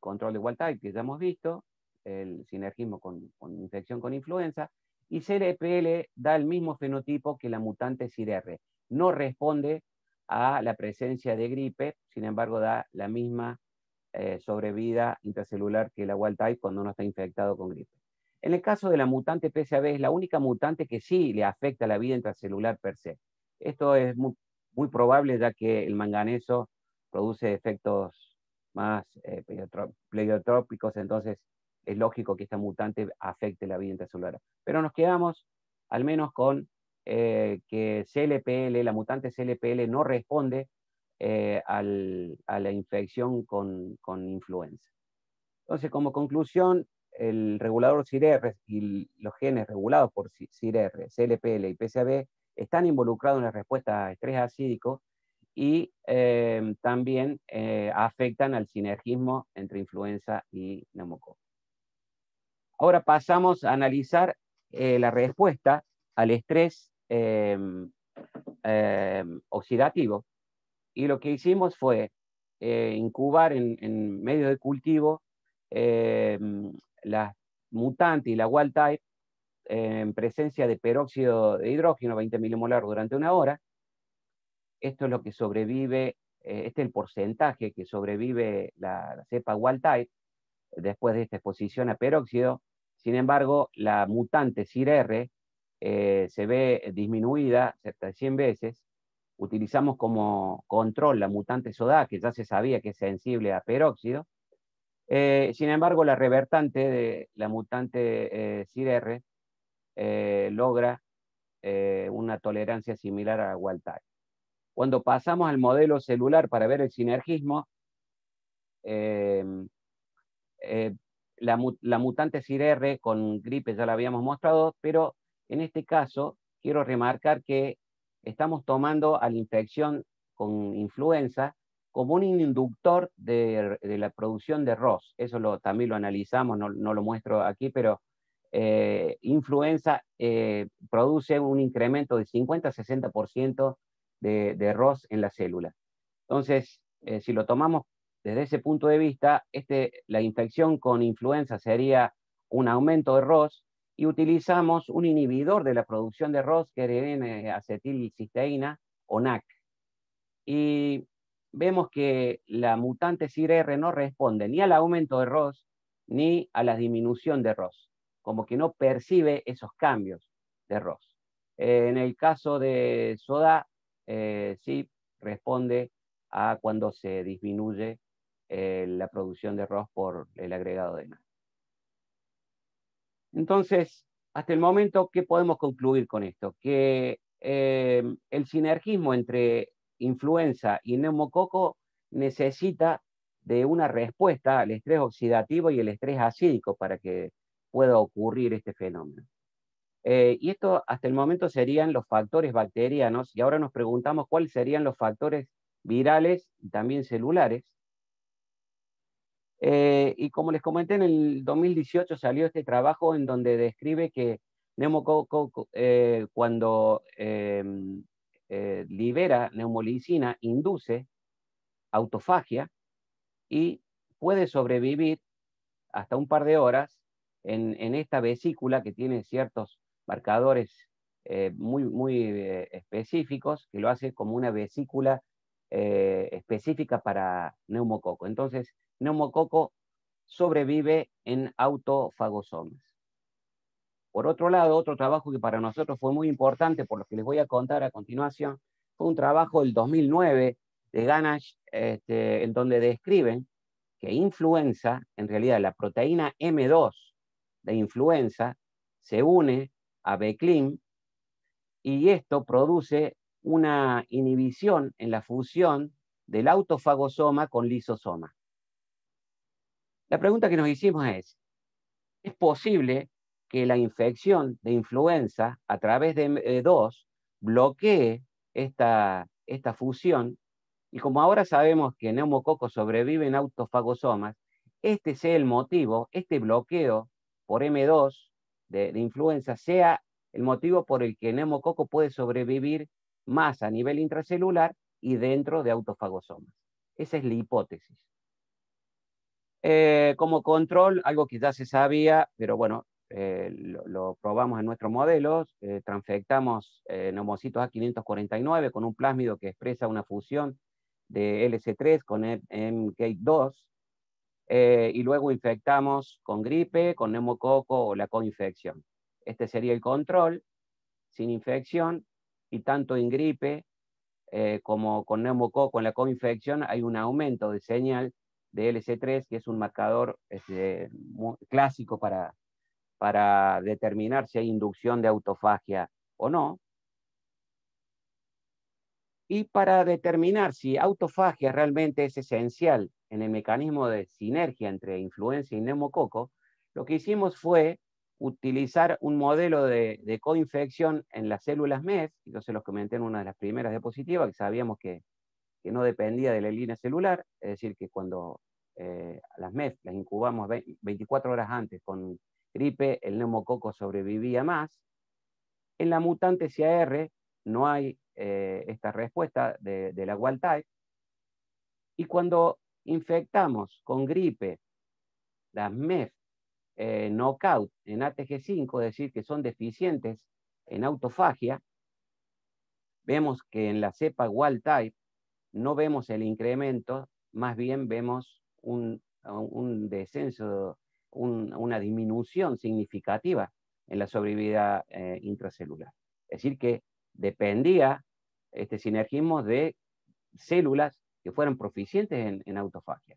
B: control de wild type que ya hemos visto, el sinergismo con infección con influenza, y CLPL da el mismo fenotipo que la mutante CIR. No responde a la presencia de gripe, sin embargo da la misma sobrevida intracelular que la wild type cuando no está infectado con gripe. En el caso de la mutante PCAB es la única mutante que sí le afecta a la vida intracelular per se. Esto es muy probable, ya que el manganeso produce efectos más pleiotrópicos, entonces es lógico que esta mutante afecte la vida intracelular. Pero nos quedamos al menos con que CLPL, la mutante CLPL no responde a la infección con influenza. Entonces, como conclusión, el regulador CIR y los genes regulados por CIR, CLPL y PCAB están involucrados en la respuesta a estrés acídico y también afectan al sinergismo entre influenza y neumococo. Ahora pasamos a analizar la respuesta al estrés oxidativo. Y lo que hicimos fue incubar en medios de cultivo la mutante y la wild type en presencia de peróxido de hidrógeno 20 milimolar durante 1 hora. Esto es lo que sobrevive, este es el porcentaje que sobrevive la cepa wild type después de esta exposición a peróxido. Sin embargo, la mutante CIR se ve disminuida cerca de 100 veces. Utilizamos como control la mutante SODA, que ya se sabía que es sensible a peróxido. Sin embargo, la revertante de la mutante CIR logra una tolerancia similar a wild type. Cuando pasamos al modelo celular para ver el sinergismo, eh, eh, la mutante CIR con gripe ya la habíamos mostrado, pero en este caso quiero remarcar que estamos tomando a la infección con influenza como un inductor de la producción de ROS. Eso también lo analizamos, no lo muestro aquí, pero influenza produce un incremento de 50-60% de ROS en la célula. Entonces, si lo tomamos desde ese punto de vista, la infección con influenza sería un aumento de ROS y utilizamos un inhibidor de la producción de ROS que es acetilcisteína o NAC. Y vemos que la mutante CIR no responde ni al aumento de ROS ni a la disminución de ROS, como que no percibe esos cambios de ROS. En el caso de SODA, sí responde a cuando se disminuye la producción de ROS por el agregado de NAC. Entonces, hasta el momento, ¿qué podemos concluir con esto? Que el sinergismo entre influenza y neumococo necesita de una respuesta al estrés oxidativo y el estrés acídico para que pueda ocurrir este fenómeno. Y esto hasta el momento serían los factores bacterianos, y ahora nos preguntamos cuáles serían los factores virales y también celulares. Y como les comenté, en el 2018 salió este trabajo en donde describe que neumococo, cuando libera neumolicina, induce autofagia y puede sobrevivir hasta un par de horas en esta vesícula que tiene ciertos marcadores muy específicos, que lo hace como una vesícula específica para neumococo. Entonces, neumococo sobrevive en autofagosomas. Por otro lado, otro trabajo que para nosotros fue muy importante, por lo que les voy a contar a continuación, fue un trabajo del 2009 de Ganache, en donde describen que influenza, en realidad la proteína M2 de influenza, se une a Beclin y esto produce una inhibición en la fusión del autofagosoma con lisosoma. La pregunta que nos hicimos ¿es posible que la infección de influenza a través de M2 bloquee esta fusión? Y como ahora sabemos que neumococo sobrevive en autofagosomas, este sea el motivo, este bloqueo por M2 de influenza sea el motivo por el que neumococo puede sobrevivir más a nivel intracelular y dentro de autofagosomas. Esa es la hipótesis. Como control, algo que ya se sabía, pero bueno, lo probamos en nuestros modelos, transfectamos neumocitos A549 con un plásmido que expresa una fusión de LC3 con mGate2, y luego infectamos con gripe, con neumococo o la coinfección. Este sería el control, sin infección, y tanto en gripe como con neumococo en la coinfección hay un aumento de señal de LC3, que es un marcador clásico para determinar si hay inducción de autofagia o no. Y para determinar si autofagia realmente es esencial en el mecanismo de sinergia entre influenza y neumococo, lo que hicimos fue utilizar un modelo de coinfección en las células MES, y yo se los comenté en una de las primeras diapositivas, que sabíamos que no dependía de la línea celular, es decir, que cuando las MEF las incubamos 24 horas antes con gripe, el neumococo sobrevivía más. En la mutante CAR no hay esta respuesta de la wild type, y cuando infectamos con gripe las MEF knockout en ATG5, es decir, que son deficientes en autofagia, vemos que en la cepa wild type no vemos el incremento, más bien vemos un descenso, una disminución significativa en la sobrevivencia intracelular. Es decir, que dependía este sinergismo de células que fueran proficientes en autofagia.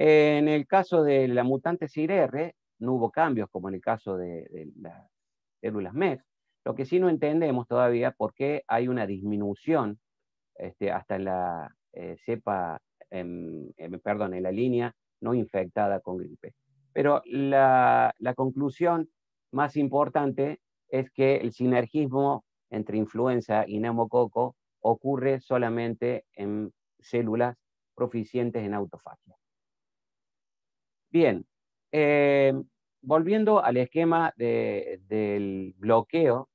B: En el caso de la mutante CIRR, no hubo cambios como en el caso de las células MEF. Lo que sí no entendemos todavía por qué hay una disminución hasta en la cepa, perdón, en la línea no infectada con gripe. Pero la conclusión más importante es que el sinergismo entre influenza y neumococo ocurre solamente en células proficientes en autofagia. Bien, volviendo al esquema del bloqueo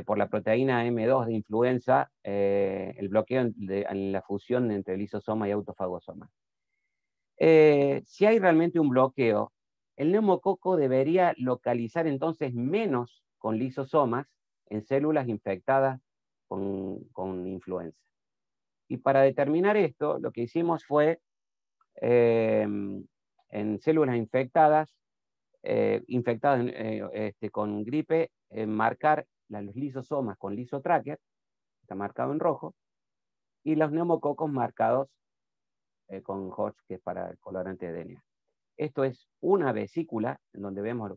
B: por la proteína M2 de influenza, el bloqueo en la fusión entre lisosoma y autofagosoma. Si hay realmente un bloqueo, el neumococo debería localizar entonces menos con lisosomas en células infectadas con influenza. Y para determinar esto, lo que hicimos fue, en células infectadas con gripe, marcar los lisosomas con lisotracker, está marcado en rojo, y los neumococos marcados con Hodge, que es para el colorante de DNA. Esto es una vesícula, en donde vemos,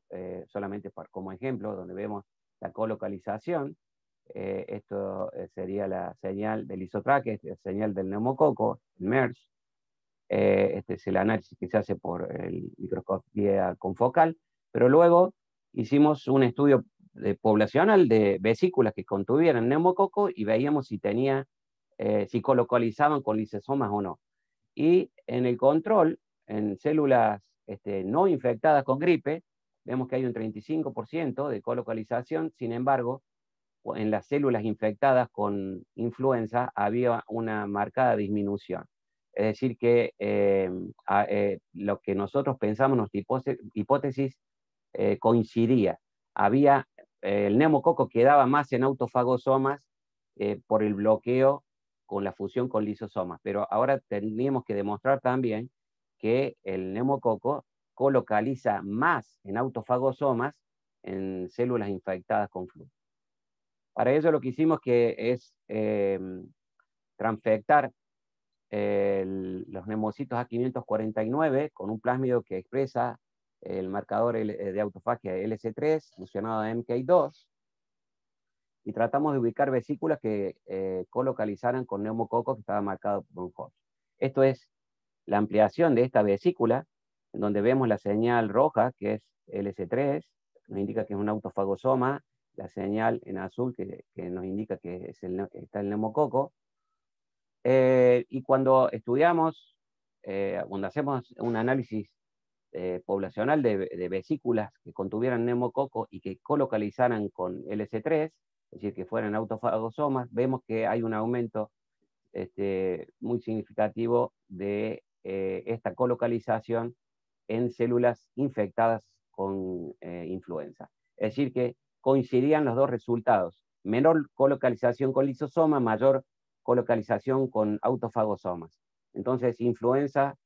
B: solamente como ejemplo, donde vemos la colocalización. Esto sería la señal del lisotracker, la señal del neumococo, el MERS. Este es el análisis que se hace por el microscopía confocal, pero luego hicimos un estudio poblacional de vesículas que contuvieran neumococo y veíamos si colocalizaban con lisosomas o no. Y en el control, en células no infectadas con gripe, vemos que hay un 35% de colocalización. Sin embargo, en las células infectadas con influenza había una marcada disminución. Es decir, que lo que nosotros pensamos, nuestra hipótesis, coincidía. El neumococo quedaba más en autofagosomas por el bloqueo con la fusión con lisosomas, pero ahora teníamos que demostrar también que el neumococo colocaliza más en autofagosomas en células infectadas con flu. Para ello lo que hicimos es transfectar los neumocitos A549 con un plásmido que expresa el marcador de autofagia LC3 fusionado a MK2, y tratamos de ubicar vesículas que colocalizaran con neumococo que estaba marcado por un Hodge. Esto es la ampliación de esta vesícula, en donde vemos la señal roja, que es LC3, nos indica que es un autofagosoma, la señal en azul que nos indica que está el neumococo. Y cuando estudiamos, cuando hacemos un análisis poblacional de vesículas que contuvieran neumococo y que colocalizaran con LC3, es decir, que fueran autofagosomas, vemos que hay un aumento muy significativo de esta colocalización en células infectadas con influenza. Es decir, que coincidían los dos resultados: menor colocalización con lisosoma, mayor colocalización con autofagosomas. Entonces, influenza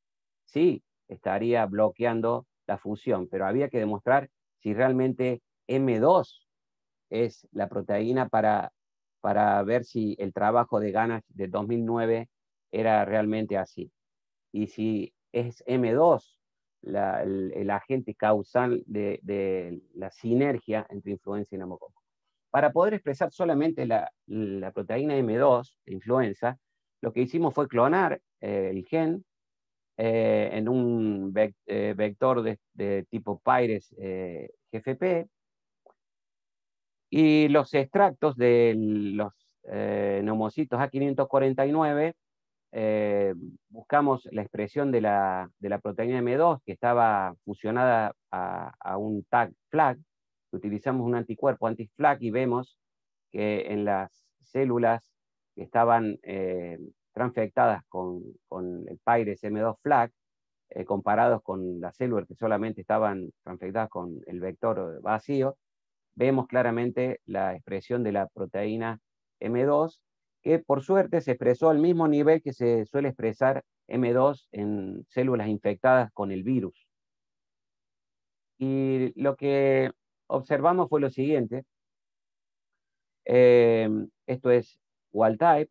B: sí estaría bloqueando la fusión, pero había que demostrar si realmente M2 es la proteína para ver si el trabajo de Ganas de 2009 era realmente así. Y si es M2 el agente causal de la sinergia entre influenza y neumococo. Para poder expresar solamente la proteína M2 de influenza, lo que hicimos fue clonar el gen en un vector de tipo Pires GFP, y los extractos de los neumocitos A549, buscamos la expresión de la proteína M2 que estaba fusionada a un tag FLAG. Utilizamos un anticuerpo anti-FLAG y vemos que en las células que estaban transfectadas con el Pires M2 FLAG, comparados con las células que solamente estaban transfectadas con el vector vacío, vemos claramente la expresión de la proteína M2, que por suerte se expresó al mismo nivel que se suele expresar M2 en células infectadas con el virus. Y lo que observamos fue lo siguiente. Esto es wild type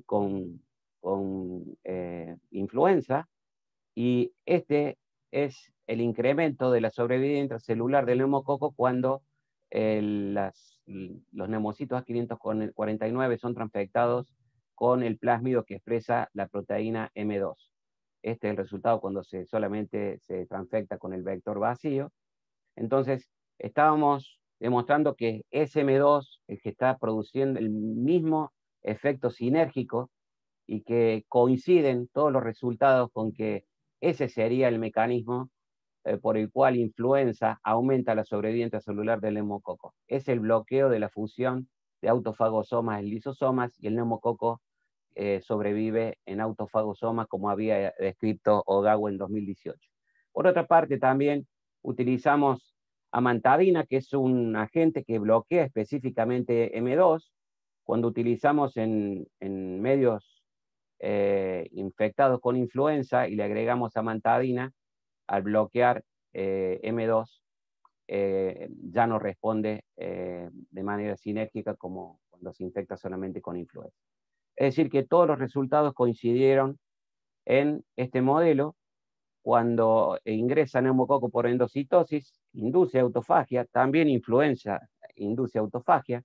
B: con influenza, Y este es el incremento de la sobrevivencia intracelular del neumococo cuando los neumocitos A549 son transfectados con el plásmido que expresa la proteína M2. Este es el resultado cuando solamente se transfecta con el vector vacío. Entonces, estábamos demostrando que ese M2, el que está produciendo el mismo efecto sinérgico y que coinciden todos los resultados con que ese sería el mecanismo por el cual influenza aumenta la sobrevivencia celular del neumococo. Es el bloqueo de la fusión de autofagosomas en lisosomas y el neumococo sobrevive en autofagosomas como había descrito Ogawa en 2018. Por otra parte, también utilizamos amantadina, que es un agente que bloquea específicamente M2. Cuando utilizamos en medios infectados con influenza y le agregamos amantadina, al bloquear M2, ya no responde de manera sinérgica como cuando se infecta solamente con influenza. Es decir, que todos los resultados coincidieron en este modelo. Cuando ingresa neumococo por endocitosis, induce autofagia, también influenza induce autofagia,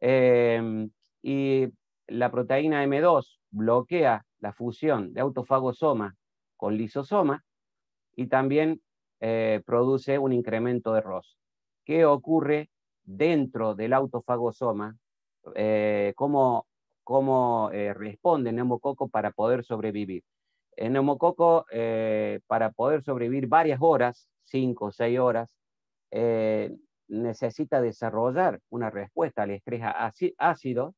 B: y la proteína M2 bloquea la fusión de autofagosoma con lisosoma y también produce un incremento de ROS. ¿Qué ocurre dentro del autofagosoma? ¿Cómo responde el neumococo para poder sobrevivir? El neumococo, para poder sobrevivir varias horas, 5 o 6 horas, necesita desarrollar una respuesta al estrés ácido,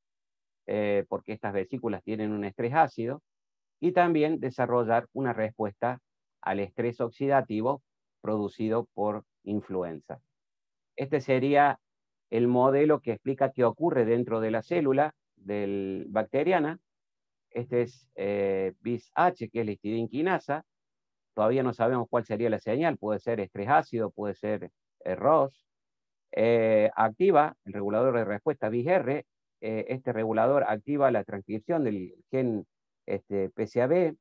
B: porque estas vesículas tienen un estrés ácido, y también desarrollar una respuesta al estrés oxidativo producido por influenza. Este sería el modelo que explica qué ocurre dentro de la célula bacteriana. Este es BIS-H, que es la histidinquinasa. Todavía no sabemos cuál sería la señal. Puede ser estrés ácido, puede ser ROS. Activa el regulador de respuesta BIS-R. Este regulador activa la transcripción del gen PCAB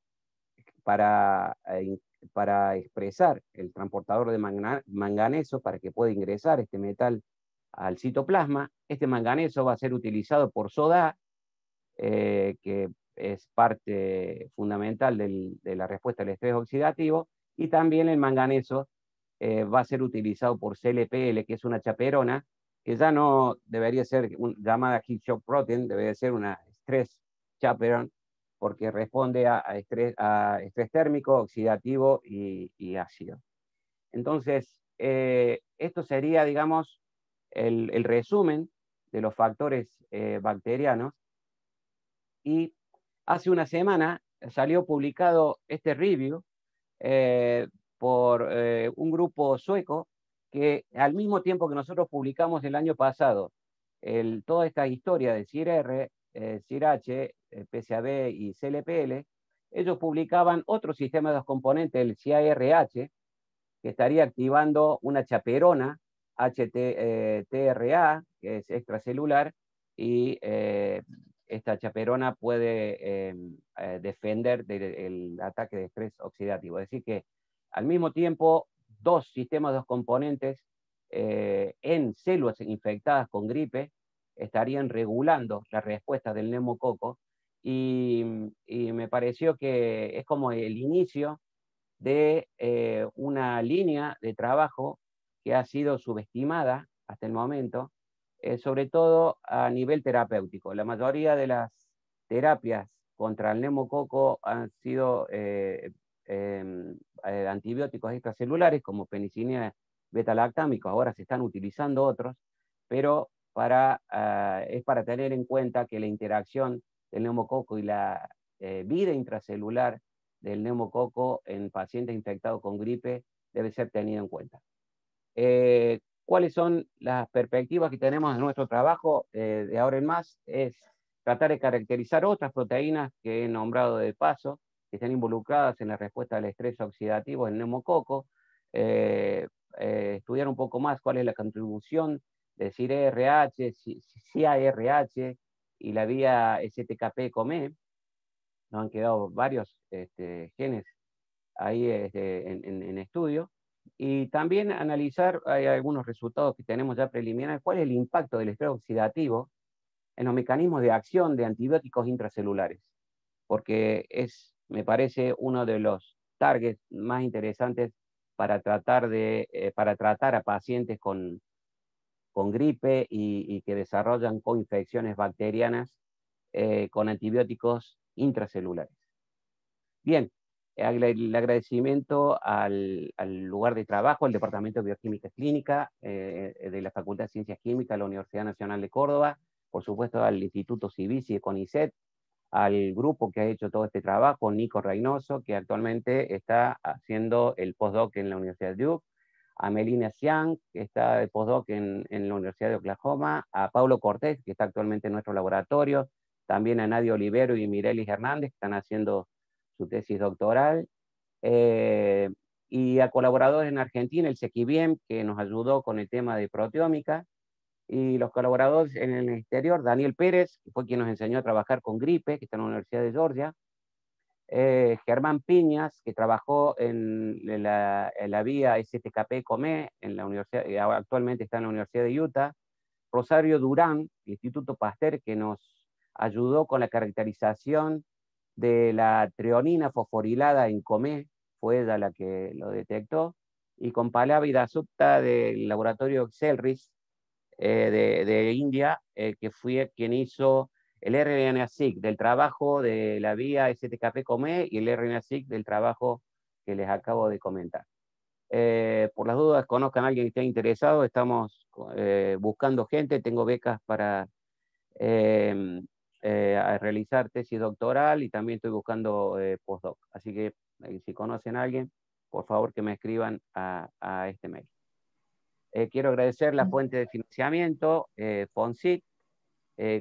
B: para expresar el transportador de manganeso para que pueda ingresar este metal al citoplasma. Este manganeso va a ser utilizado por SODA, que es parte fundamental de la respuesta al estrés oxidativo, y también el manganeso va a ser utilizado por CLPL, que es una chaperona, que ya no debería ser llamada heat shock protein, debería ser una stress chaperone, porque responde a estrés térmico, oxidativo y ácido. Entonces, esto sería, digamos, el resumen de los factores bacterianos. Y hace una semana salió publicado este review por un grupo sueco que al mismo tiempo que nosotros publicamos el año pasado toda esta historia de CIR-R, CIR-H, PCAB y CLPL, ellos publicaban otro sistema de dos componentes, el CIRH, que estaría activando una chaperona HTRA, que es extracelular, y esta chaperona puede defender del ataque de estrés oxidativo. Es decir que al mismo tiempo, dos sistemas, dos componentes en células infectadas con gripe estarían regulando la respuesta del neumococo, y me pareció que es como el inicio de una línea de trabajo que ha sido subestimada hasta el momento, sobre todo a nivel terapéutico. La mayoría de las terapias contra el neumococo han sido antibióticos extracelulares como penicilina beta-lactámico. Ahora se están utilizando otros, pero es para tener en cuenta que la interacción del neumococo y la vida intracelular del neumococo en pacientes infectados con gripe debe ser tenido en cuenta. ¿Cuáles son las perspectivas que tenemos en nuestro trabajo de ahora en más? Es tratar de caracterizar otras proteínas que he nombrado de paso, que están involucradas en la respuesta al estrés oxidativo del neumococo, estudiar un poco más cuál es la contribución de CIR-RH, CIA-RH y la vía STKP-COME. Nos han quedado varios genes ahí en estudio, y también analizar, hay algunos resultados que tenemos ya preliminares, cuál es el impacto del estrés oxidativo en los mecanismos de acción de antibióticos intracelulares, porque me parece, uno de los targets más interesantes para para tratar a pacientes con gripe y que desarrollan coinfecciones bacterianas con antibióticos intracelulares. Bien, el agradecimiento al lugar de trabajo, al Departamento de Bioquímica Clínica de la Facultad de Ciencias Químicas de la Universidad Nacional de Córdoba, por supuesto al Instituto Civisi de CONICET, al grupo que ha hecho todo este trabajo, Nico Reynoso, que actualmente está haciendo el postdoc en la Universidad de Duke, a Melina Xiang, que está de postdoc en la Universidad de Oklahoma, a Paulo Cortés, que está actualmente en nuestro laboratorio, también a Nadia Olivero y Mirelis Hernández, que están haciendo su tesis doctoral, eh, y a colaboradores en Argentina, el Sequibiem, que nos ayudó con el tema de proteómica, y los colaboradores en el exterior, Daniel Pérez, que fue quien nos enseñó a trabajar con gripe, que está en la Universidad de Georgia, Germán Piñas, que trabajó en la vía STKP-COME, en la universidad, actualmente está en la Universidad de Utah, Rosario Durán, Instituto Pasteur, que nos ayudó con la caracterización de la treonina fosforilada en COME, fue ella la que lo detectó, y con Pallavi Dasgupta del laboratorio Xelris de India, que fue quien hizo el RNA-seq del trabajo de la vía STKP-COME y el RNA-seq del trabajo que les acabo de comentar. Por las dudas, conozcan a alguien que esté interesado, estamos buscando gente, tengo becas para a realizar tesis doctoral y también estoy buscando postdoc. Así que si conocen a alguien, por favor que me escriban a este mail. Quiero agradecer la fuente de financiamiento, FONSIC,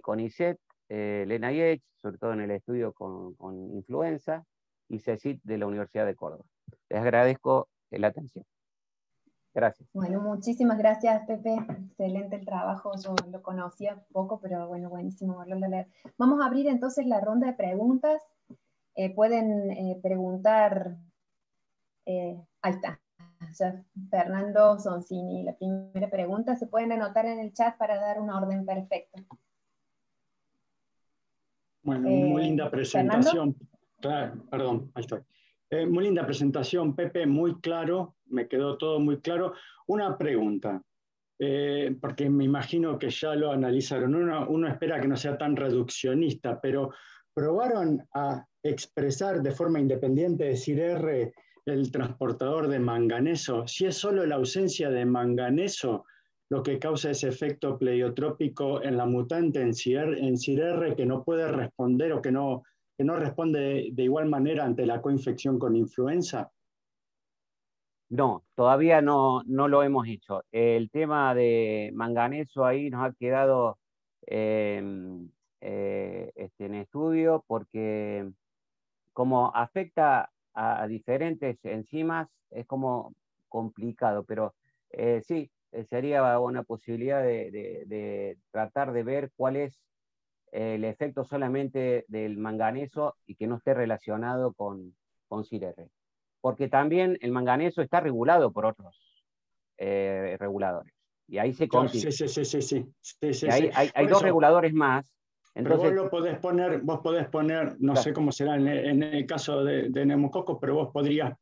B: CONICET, Lena Yates, sobre todo en el estudio con influenza, y CECIT de la Universidad de Córdoba. Les agradezco la atención. Gracias.
A: Bueno, muchísimas gracias, Pepe. Excelente el trabajo. Yo lo conocía poco, pero bueno, buenísimo volverlo a leer. Vamos a abrir entonces la ronda de preguntas. Pueden preguntar. Ahí está. Ya, Fernando Soncini, la primera pregunta. Se pueden anotar en el chat para dar un orden perfecto.
C: Bueno, muy linda presentación.
A: ¿Fernando?
C: Claro, perdón, ahí estoy. Muy linda presentación, Pepe, muy claro, me quedó todo muy claro. Una pregunta, porque me imagino que ya lo analizaron. Uno espera que no sea tan reduccionista, pero ¿probaron a expresar de forma independiente, decir R, el transportador de manganeso? Si es solo la ausencia de manganeso lo que causa ese efecto pleiotrópico en la mutante en CIR-R que no puede responder o que no responde de igual manera ante la coinfección con influenza?
B: No, todavía no lo hemos hecho. El tema de manganeso ahí nos ha quedado en estudio porque como afecta a diferentes enzimas es como complicado, pero sí, sería una posibilidad de tratar de ver cuál es el efecto solamente del manganeso y que no esté relacionado con CIR-R. Porque también el manganeso está regulado por otros reguladores. Y ahí se
C: Claro,
B: contiene.
C: sí.
B: Y hay
C: Por
B: dos
C: eso,
B: reguladores más.
C: pero
B: Entonces,
C: vos podés poner, no sé cómo será en el caso de neumococo, pero vos podrías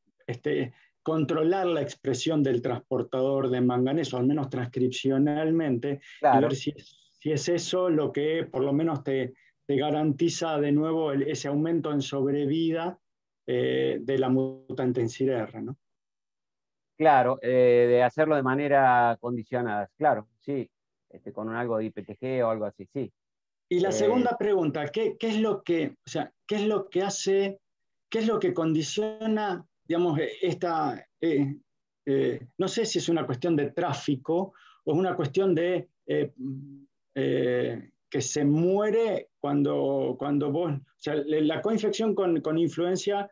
C: controlar la expresión del transportador de manganeso, al menos transcripcionalmente, y ver
B: claro,
C: si es eso lo que por lo menos te garantiza de nuevo ese aumento en sobrevida de la mutante en CIR-R, ¿no?
B: claro, de hacerlo de manera condicionada, claro, sí, con algo de IPTG o algo así, sí.
C: Y la segunda pregunta, ¿qué es lo que, o sea, qué es lo que hace, qué es lo que condiciona, digamos, no sé si es una cuestión de tráfico o es una cuestión de que se muere cuando vos, o sea, la coinfección con influenza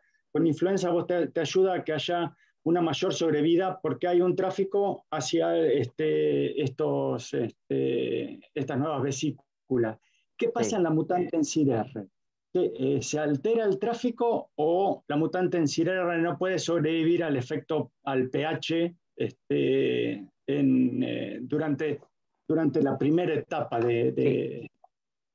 C: vos te ayuda a que haya una mayor sobrevida porque hay un tráfico hacia estas nuevas vesículas. ¿Qué pasa
B: Sí.
C: en la mutante en CIR-R? ¿Se altera el tráfico o la mutante en CIRR no puede sobrevivir al efecto, al pH durante la primera etapa
B: Sí,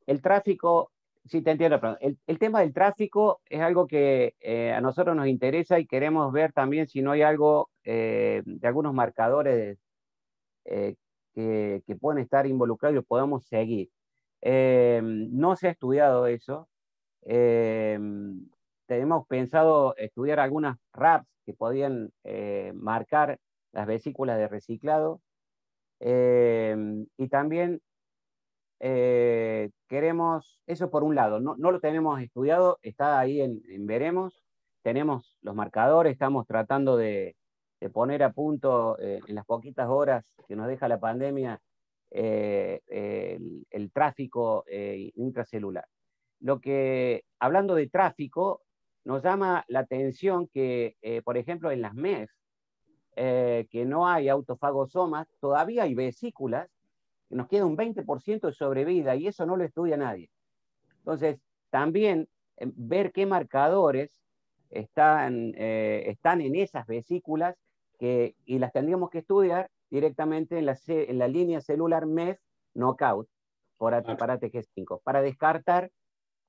B: el tráfico, sí te entiendo, pero el tema del tráfico es algo que a nosotros nos interesa y queremos ver también si no hay algo de algunos marcadores eh, que pueden estar involucrados y los podemos seguir. No se ha estudiado eso. Eh, Tenemos pensado estudiar algunas RAPs que podían marcar las vesículas de reciclado, y también queremos, eso por un lado, no lo tenemos estudiado, está ahí en veremos, tenemos los marcadores, estamos tratando de poner a punto en las poquitas horas que nos deja la pandemia el tráfico intracelular. Lo que, hablando de tráfico, nos llama la atención que, por ejemplo, en las MEF, que no hay autofagosomas, todavía hay vesículas, nos queda un 20% de sobrevida y eso no lo estudia nadie. Entonces, también ver qué marcadores están en esas vesículas y las tendríamos que estudiar directamente en la línea celular MEF knockout para ATG5, para descartar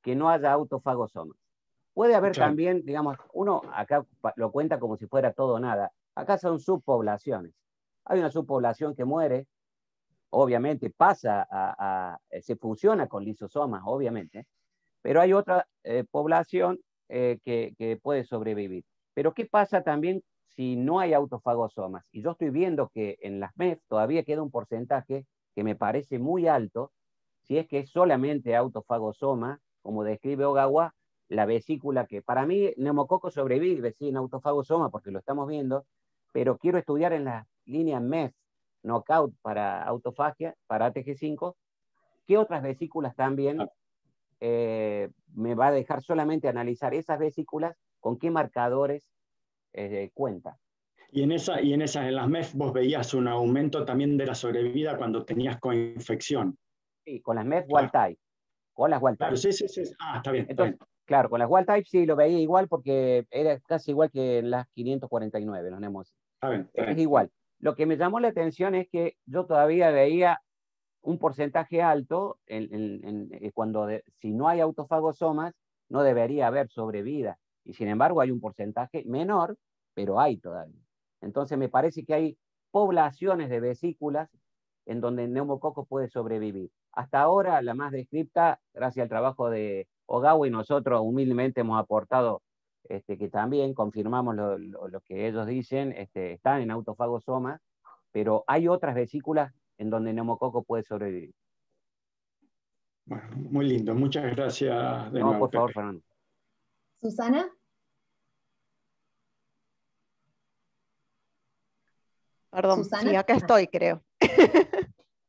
B: que no haya autofagosomas. Puede haber
C: Claro.
B: también, digamos, uno acá lo cuenta como si fuera todo o nada. Acá son subpoblaciones. Hay una subpoblación que muere, obviamente se fusiona con lisosomas, obviamente, pero hay otra población que puede sobrevivir. Pero ¿qué pasa también si no hay autofagosomas? Y yo estoy viendo que en las MEF todavía queda un porcentaje que me parece muy alto, si es que es solamente autofagosoma, como describe Ogawa, la vesícula que para mí neumococo sobrevive sin autofagosoma porque lo estamos viendo, pero quiero estudiar en la línea MEF, knockout para autofagia, para ATG5, qué otras vesículas también me va a dejar solamente analizar esas vesículas, con qué marcadores cuenta.
C: En las MEF vos veías un aumento también de la sobrevida cuando tenías coinfección.
B: Sí, con las MEF
C: Claro.
B: wild type, con las wild
C: Claro,
B: type.
C: sí. Ah, está bien, está
B: Entonces,
C: bien.
B: claro, con las wild type sí lo veía igual porque era casi igual que en las 549, los NEMOS.
C: Está bien, está
B: Es
C: bien, está bien.
B: igual. Lo que me llamó la atención es que yo todavía veía un porcentaje alto si no hay autofagosomas, no debería haber sobrevida. Y sin embargo hay un porcentaje menor, pero hay todavía. Entonces me parece que hay poblaciones de vesículas en donde el neumococo puede sobrevivir. Hasta ahora la más descripta, gracias al trabajo de Ogawa y nosotros humildemente hemos aportado que también confirmamos lo que ellos dicen, están en autofagosomas, pero hay otras vesículas en donde el neumococo puede sobrevivir.
C: Bueno, muy lindo. Muchas gracias de
B: No,
C: nuevo,
B: por favor,
C: Pepe.
B: Fernando.
A: Susana.
D: Perdón, sí,
A: Susana.
D: acá estoy, creo.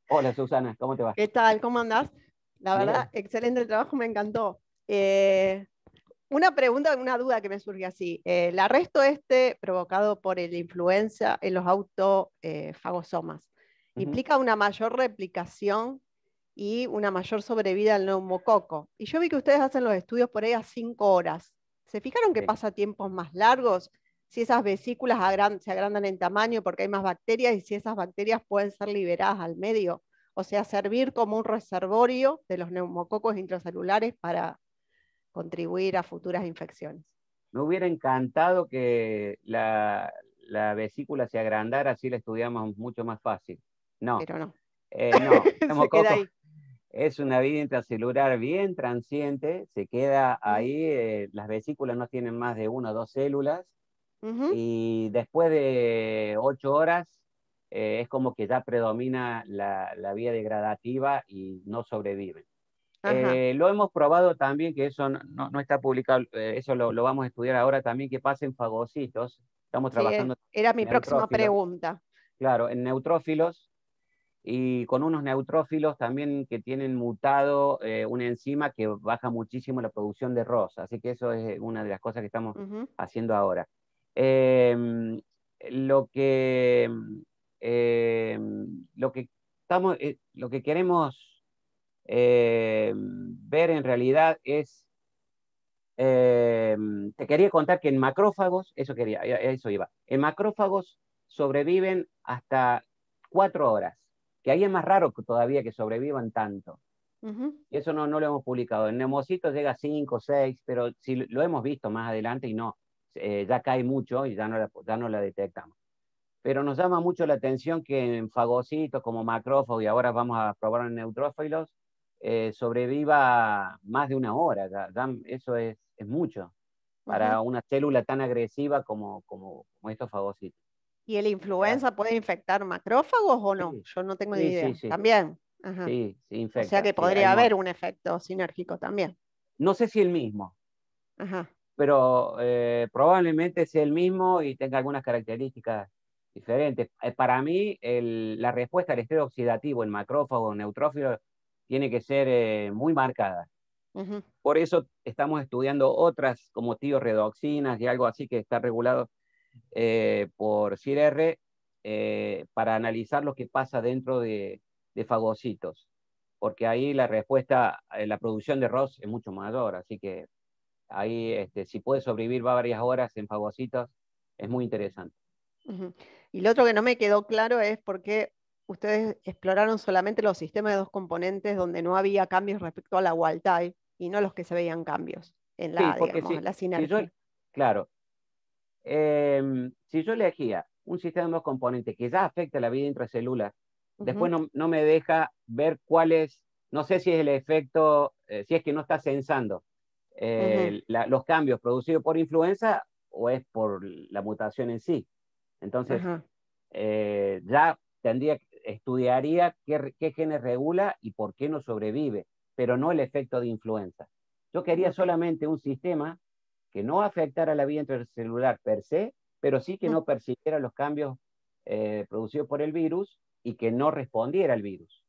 B: Hola, Susana, ¿cómo te va?
D: ¿Qué tal? ¿Cómo andás? La
B: Bien.
D: verdad, excelente el trabajo, me encantó. Una pregunta, una duda que me surge así. ¿El arresto provocado por la influenza en los autofagosomas implica una mayor replicación y una mayor sobrevida al neumococo? Y yo vi que ustedes hacen los estudios por ahí a 5 horas. ¿Se fijaron que
B: Sí.
D: pasa tiempos más largos? Si esas vesículas se agrandan en tamaño porque hay más bacterias y si esas bacterias pueden ser liberadas al medio. O sea, servir como un reservorio de los neumococos intracelulares para contribuir a futuras infecciones.
B: Me hubiera encantado que la vesícula se agrandara, así la estudiamos mucho más fácil. No,
D: Pero no,
B: no,
D: se queda
B: neumococo
D: ahí.
B: es una vida intracelular bien transiente, se queda ahí, las vesículas no tienen más de 1 o 2 células, y después de 8 horas es como que ya predomina la vía degradativa y no sobreviven.
D: Ajá.
B: Lo hemos probado también, que eso no está publicado, eso lo vamos a estudiar ahora también, que pasa en fagocitos. Estamos
D: Sí,
B: trabajando
D: era mi
B: en
D: próxima
B: neutrófilos,
D: pregunta.
B: claro, en neutrófilos, y con unos neutrófilos también que tienen mutado una enzima que baja muchísimo la producción de ROS. Así que eso es una de las cosas que estamos haciendo ahora. Eh, lo que, eh, lo que queremos ver en realidad es te quería contar que en macrófagos, eso quería, eso iba, en macrófagos sobreviven hasta 4 horas, que ahí es más raro que todavía que sobrevivan tanto. Y eso no lo hemos publicado. En neumocitos llega a 5, 6, pero si lo hemos visto más adelante y no, ya cae mucho y ya no la detectamos. Pero nos llama mucho la atención que en fagocitos como macrófagos, y ahora vamos a probar en neutrófilos, sobreviva más de 1 hora. Eso es mucho para una célula tan agresiva como estos fagocitos.
D: ¿Y el influenza puede infectar macrófagos o no?
B: Sí,
D: Yo no tengo ni
B: sí,
D: idea.
B: sí, sí.
D: También. Ajá.
B: Sí,
D: O
B: infecta.
D: sea que
B: Sí,
D: podría haber un efecto sinérgico también.
B: no sé si el mismo,
D: Ajá.
B: pero probablemente sea el mismo y tenga algunas características diferentes. Para mí, la respuesta al estrés oxidativo en macrófago o neutrófilo tiene que ser muy marcada. Por eso estamos estudiando otras como tioredoxinas y algo así que está regulado por CIR para analizar lo que pasa dentro de fagocitos, porque ahí la respuesta, la producción de ROS es mucho mayor, así que ahí si puede sobrevivir varias horas en fagocitos, es muy interesante.
D: Y lo otro que no me quedó claro es por qué ustedes exploraron solamente los sistemas de 2 componentes donde no había cambios respecto a la wild type y no los que se veían cambios en
B: Sí,
D: la,
B: porque
D: digamos, la
B: si yo,
D: sinergia.
B: claro, si yo elegía un sistema de 2 componentes que ya afecta la vida intracelular, después no me deja ver cuál es, no sé si es el efecto, si es que no está sensando los cambios producidos por influenza o es por la mutación en sí. Entonces, ya estudiaría qué genes regula y por qué no sobrevive, pero no el efecto de influenza. Yo quería solamente un sistema que no afectara la vida intracelular per se, pero sí que no persiguiera los cambios producidos por el virus y que no respondiera al virus.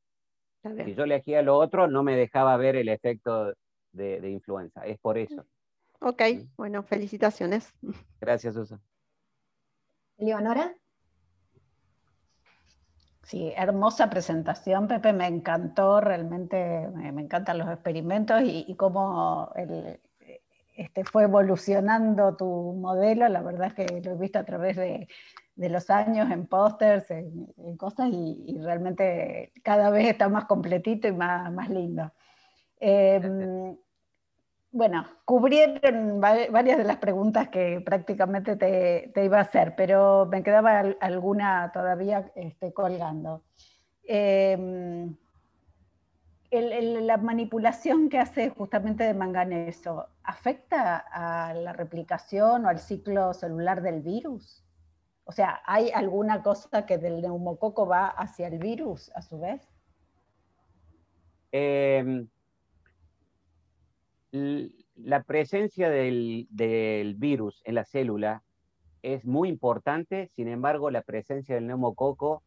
B: Si yo elegía lo otro, no me dejaba ver el efecto de influenza. Es por eso.
D: Ok, bueno, felicitaciones.
B: Gracias, Susan.
A: Leonora.
E: Sí, hermosa presentación, Pepe, me encantó, realmente me encantan los experimentos y cómo fue evolucionando tu modelo. La verdad es que lo he visto a través de los años en pósters, en cosas, y realmente cada vez está más completito y más lindo. Bueno, cubrieron varias de las preguntas que prácticamente te iba a hacer, pero me quedaba alguna todavía colgando. La manipulación que hace justamente de manganeso, ¿afecta a la replicación o al ciclo celular del virus? O sea, ¿hay alguna cosa que del neumococo va hacia el virus a su vez?
B: La presencia del virus en la célula es muy importante, sin embargo, la presencia del neumococo,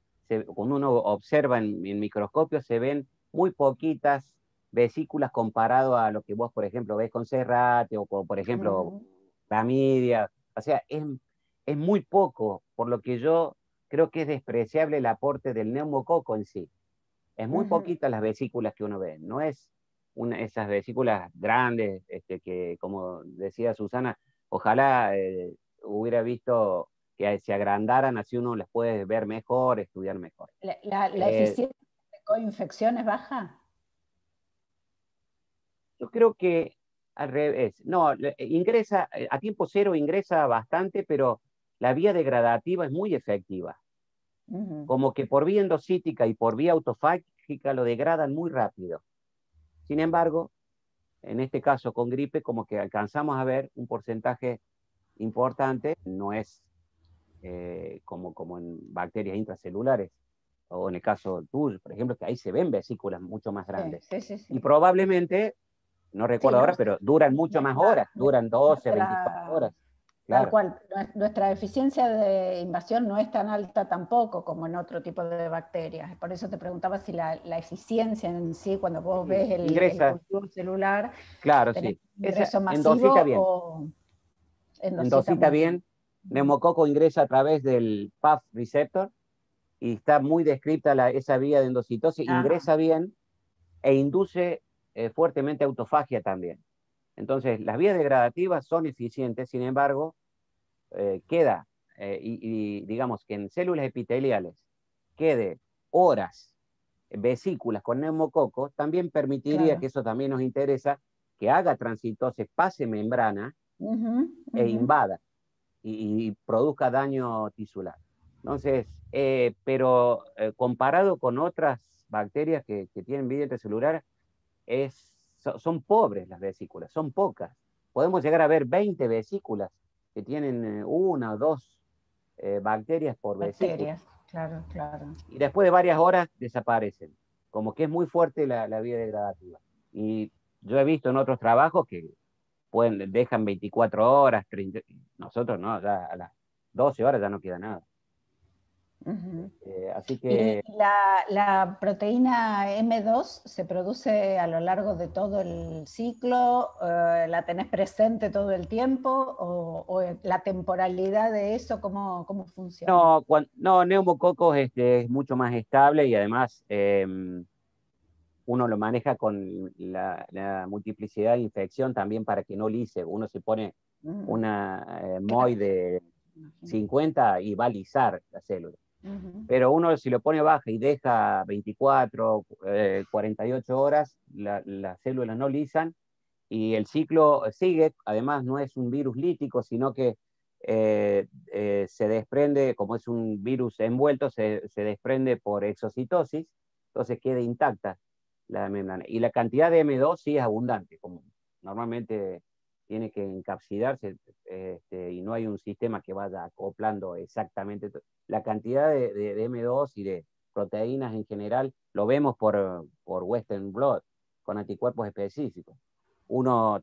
B: cuando uno observa en microscopio, se ven muy poquitas vesículas comparado a lo que vos, por ejemplo, ves con Serrate o por ejemplo, Clamidia. O sea, es muy poco, por lo que yo creo que es despreciable el aporte del neumococo en sí. Es muy poquitas las vesículas que uno ve, no es esas vesículas grandes que, como decía Susana, ojalá hubiera visto que se agrandaran, así uno las puede ver mejor, estudiar mejor.
E: ¿La eficiencia de coinfección es baja?
B: Yo creo que al revés, no, ingresa, a tiempo cero ingresa bastante, pero la vía degradativa es muy efectiva. Como que por vía endocítica y por vía autofágica lo degradan muy rápido. Sin embargo, en este caso con gripe, como que alcanzamos a ver un porcentaje importante, no es como en bacterias intracelulares, o en el caso tuyo, por ejemplo, que ahí se ven vesículas mucho más grandes.
E: Sí.
B: Y probablemente, no recuerdo ahora, pero duran mucho más horas, duran 12, 24 horas.
E: Tal
B: Claro.
E: cual, nuestra eficiencia de invasión no es tan alta tampoco como en otro tipo de bacterias. Por eso te preguntaba si la eficiencia en sí, cuando vos ves el cultivo celular,
B: claro,
E: ¿tenés
B: sí.
E: ingreso masivo
B: Endosita bien.
E: o
B: Endosita bien. Neumococo ingresa a través del PAF receptor y está muy descrita esa vía de endocitosis, ingresa bien e induce fuertemente autofagia también. Entonces, las vías degradativas son eficientes, sin embargo, queda, digamos que en células epiteliales quede horas vesículas con neumococo, también permitiría,
E: Claro.
B: que eso también nos interesa, que haga transitosis, pase membrana e invada y produzca daño tisular. Entonces, pero comparado con otras bacterias que tienen vida intracelular, son pobres las vesículas, son pocas. Podemos llegar a ver 20 vesículas que tienen una o dos bacterias por vesícula.
E: Bacterias, claro, claro.
B: Y después de varias horas desaparecen. Como que es muy fuerte la vía degradativa. Y yo he visto en otros trabajos que dejan 24 horas, 30, nosotros no, ya a las 12 horas ya no queda nada. Así que...
E: ¿Y la proteína M2 se produce a lo largo de todo el ciclo? ¿La tenés presente todo el tiempo? ¿O la temporalidad de eso, cómo funciona?
B: No, no, neumococos es mucho más estable y además uno lo maneja con la multiplicidad de infección también para que no lise. Uno se pone una MOI de 50 y va a lisar la célula. Pero uno si lo pone baja y deja 24, 48 horas, las células no lisan y el ciclo sigue. Además no es un virus lítico, sino que se desprende, como es un virus envuelto, se desprende por exocitosis, entonces queda intacta la membrana. Y la cantidad de M2 sí es abundante, como normalmente tiene que encapsilarse y no hay un sistema que vaya acoplando exactamente. La cantidad de M2 y de proteínas en general lo vemos por Western blot, con anticuerpos específicos. Uno,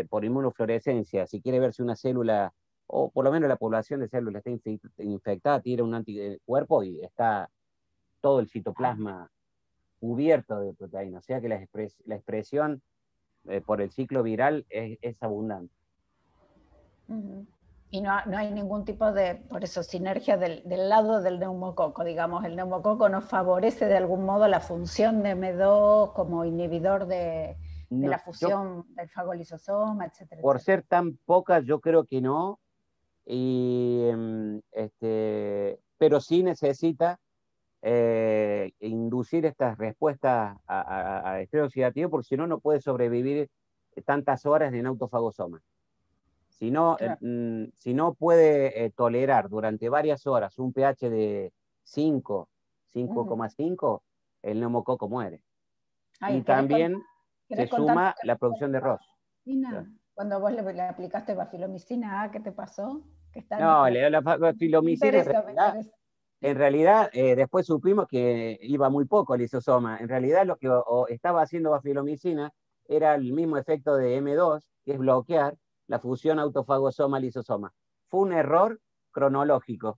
B: por inmunofluorescencia, si quiere ver si una célula, o por lo menos la población de células está infectada, tira un anticuerpo y está todo el citoplasma cubierto de proteínas. O sea que la expresión por el ciclo viral es abundante.
E: Y no hay ningún tipo de, por eso, sinergia del lado del neumococo, digamos, el neumococo nos favorece de algún modo la función de M2 como inhibidor de la fusión del fagolisosoma, etcétera.
B: Por ser tan pocas, yo creo que no, pero sí necesita inducir estas respuestas a estrés oxidativo, porque si no, no puede sobrevivir tantas horas en autofagosoma. Si no,
E: Claro.
B: Si no puede tolerar durante varias horas un pH de 5, 5,5, el neumococo muere.
E: Ay,
B: y también se suma la
E: pasó
B: producción de ROS.
E: Cuando vos le aplicaste bafilomicina A, ¿qué te pasó? Que está
B: No, la bafilomicina en realidad después supimos que iba muy poco el lisosoma. En realidad lo que estaba haciendo bafilomicina era el mismo efecto de M2, que es bloquear la fusión autofagosoma-lisosoma. Fue un error cronológico.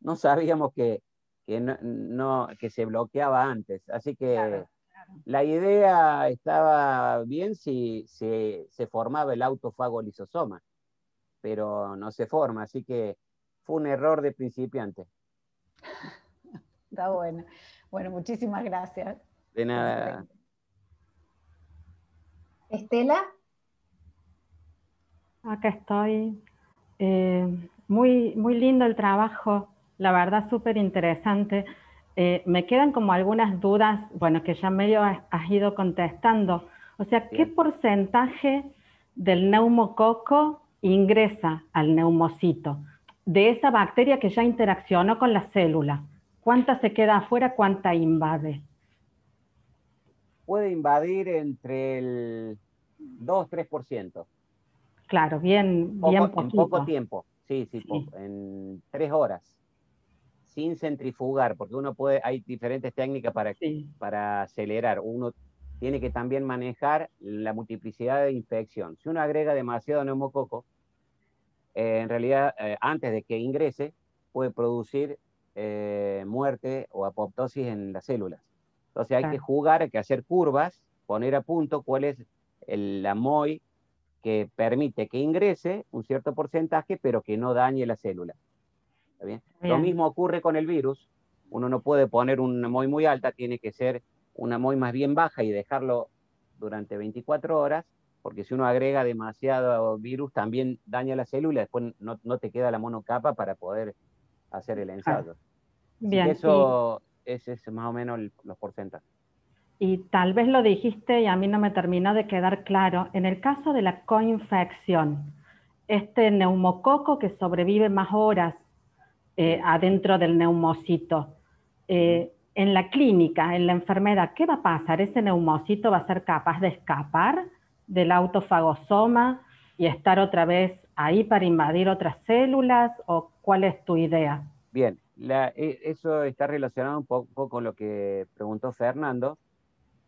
B: No sabíamos que se bloqueaba antes. Así que claro. La idea estaba bien si se formaba el autofagolisosoma, pero no se forma. Así que fue un error de principiante.
E: Está bueno. Bueno, muchísimas gracias.
B: De nada.
A: Estela.
F: Acá estoy. Muy, muy lindo el trabajo, la verdad súper interesante. Me quedan como algunas dudas, bueno, que ya medio has ido contestando. O sea, ¿qué porcentaje del neumococo ingresa al neumocito? De esa bacteria que ya interaccionó con la célula, ¿cuánta se queda afuera, cuánta invade?
B: Puede invadir entre el 2-3%.
F: Claro, bien poquito.
B: En poco tiempo, sí. En 3 horas, sin centrifugar, porque hay diferentes técnicas para acelerar. Uno tiene que también manejar la multiplicidad de infección. Si uno agrega demasiado neumococo, en realidad, antes de que ingrese, puede producir muerte o apoptosis en las células. Entonces hay que jugar, hay que hacer curvas, poner a punto cuál es la MOI que permite que ingrese un cierto porcentaje, pero que no dañe la célula. ¿Está bien? Lo mismo ocurre con el virus. Uno no puede poner una MOI muy alta, tiene que ser una MOI más bien baja y dejarlo durante 24 horas porque si uno agrega demasiado virus también daña la célula, después no te queda la monocapa para poder hacer el ensayo. Así que
F: Bien,
B: eso es más o menos los porcentajes.
F: y tal vez lo dijiste y a mí no me terminó de quedar claro. En el caso de la coinfección, este neumococo que sobrevive más horas adentro del neumocito, en la clínica, en la enfermedad, ¿qué va a pasar? ¿Ese neumocito va a ser capaz de escapar del autofagosoma y estar otra vez ahí para invadir otras células? ¿O cuál es tu idea?
B: Bien, eso está relacionado un poco con lo que preguntó Fernando.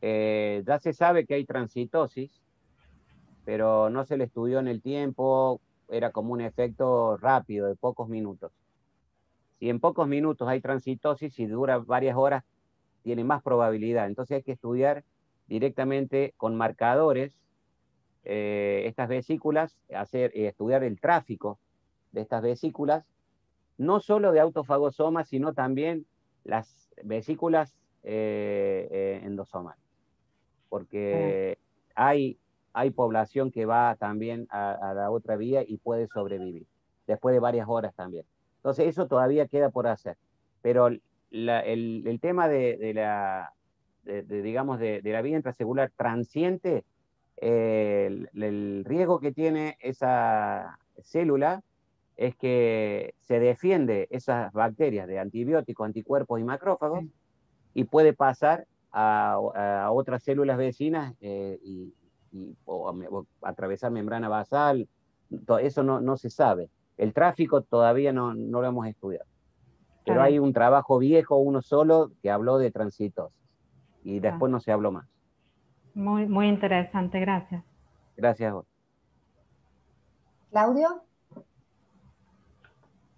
B: Ya se sabe que hay transitosis, pero no se le estudió en el tiempo, era como un efecto rápido, de pocos minutos. Si en pocos minutos hay transitosis y dura varias horas, tiene más probabilidad. Entonces hay que estudiar directamente con marcadores estas vesículas, estudiar el tráfico de estas vesículas, no solo de autofagosoma, sino también las vesículas endosomales, porque hay población que va también a la otra vía y puede sobrevivir, después de varias horas también. Entonces eso todavía queda por hacer. Pero el tema digamos, de la vía intracelular transiente, el riesgo que tiene esa célula es que se defiende esas bacterias de antibióticos, anticuerpos y macrófagos, y puede pasar a otras células vecinas o atravesar membrana basal. Eso no se sabe. El tráfico todavía no lo hemos estudiado. Pero hay un trabajo viejo, uno solo, que habló de transitosis. Y después no se habló más.
F: Muy, muy interesante, gracias.
B: Gracias a vos.
A: Claudio.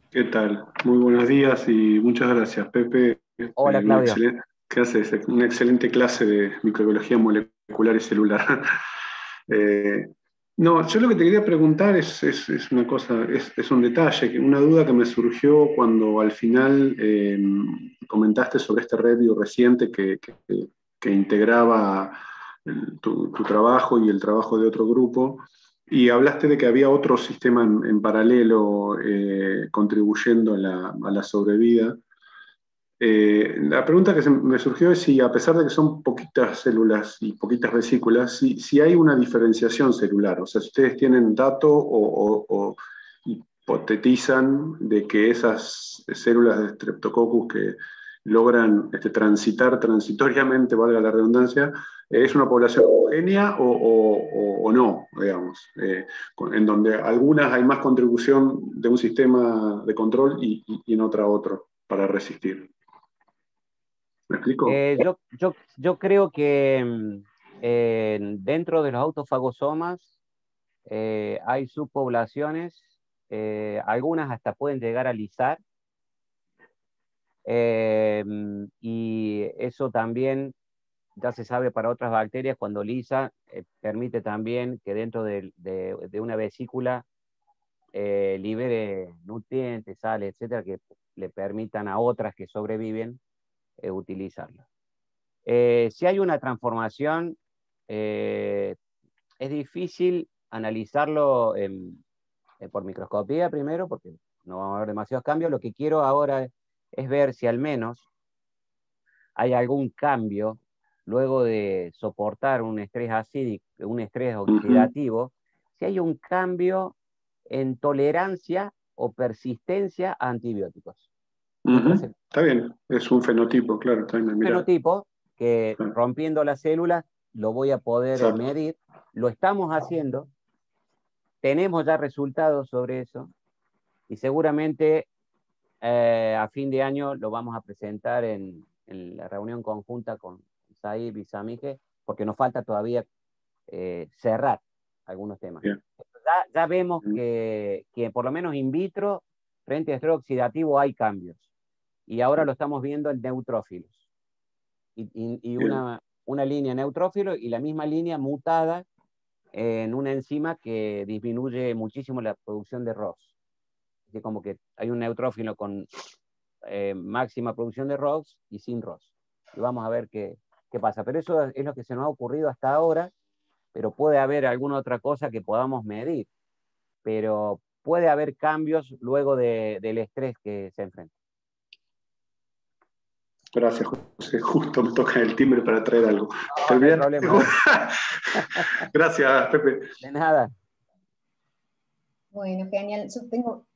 G: ¿Qué tal? Muy buenos días y muchas gracias, Pepe.
B: Hola, Claudio.
G: ¿Qué haces? Una excelente clase de microbiología molecular y celular. No, yo lo que te quería preguntar es una cosa, es un detalle, una duda que me surgió cuando al final comentaste sobre este review reciente que integraba tu trabajo y el trabajo de otro grupo. Y hablaste de que había otro sistema en paralelo contribuyendo a la sobrevida. La pregunta que me surgió es si, a pesar de que son poquitas células y poquitas vesículas, si hay una diferenciación celular. O sea, si ustedes tienen dato o hipotetizan de que esas células de Streptococcus que logran transitar transitoriamente, valga la redundancia, ¿es una población homogénea o no, digamos? En donde algunas hay más contribución de un sistema de control y en otra otro para resistir. ¿Me explico?
B: Yo creo que dentro de los autofagosomas hay subpoblaciones, algunas hasta pueden llegar a lisar, y eso también ya se sabe para otras bacterias, cuando lisa, permite también que dentro de una vesícula libere nutrientes, sales, etcétera, que le permitan a otras que sobreviven utilizarlo. Si hay una transformación, es difícil analizarlo por microscopía primero, porque no va a haber demasiados cambios. Lo que quiero ahora es ver si al menos hay algún cambio luego de soportar un estrés acídico, un estrés oxidativo, si hay un cambio en tolerancia o persistencia a antibióticos.
G: Está bien, es un fenotipo, claro.
B: Un fenotipo que rompiendo las células lo voy a poder medir, lo estamos haciendo, tenemos ya resultados sobre eso y seguramente a fin de año lo vamos a presentar en la reunión conjunta con SAIB y SAMIGE, porque nos falta todavía cerrar algunos temas. Ya vemos que por lo menos in vitro, frente a estrés oxidativo, hay cambios. Y ahora lo estamos viendo en neutrófilos. Y una línea neutrófilo y la misma línea mutada en una enzima que disminuye muchísimo la producción de ROS. Así como que hay un neutrófilo con máxima producción de ROS y sin ROS. Y vamos a ver qué pasa. Pero eso es lo que se nos ha ocurrido hasta ahora. pero puede haber alguna otra cosa que podamos medir, pero puede haber cambios luego del estrés que se enfrenta.
G: Gracias, José. Justo me toca el timbre para traer algo.
B: No, no hay problema.
G: Gracias, Pepe.
B: De nada.
A: Bueno, genial. Yo tengo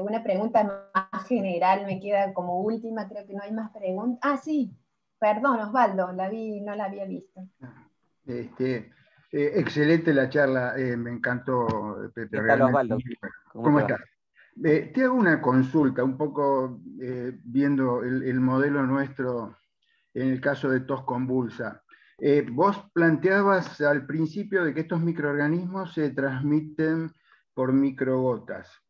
A: una pregunta más general, me queda como última, creo que no hay más preguntas. Ah, sí, perdón, Osvaldo, no la había visto.
H: Excelente la charla, me encantó, Pepe.
B: ¿Qué tal, Osvaldo?
H: ¿Cómo estás? Te hago una consulta, un poco viendo el modelo nuestro en el caso de tos convulsa. Vos planteabas al principio de que estos microorganismos se transmiten por microgotas.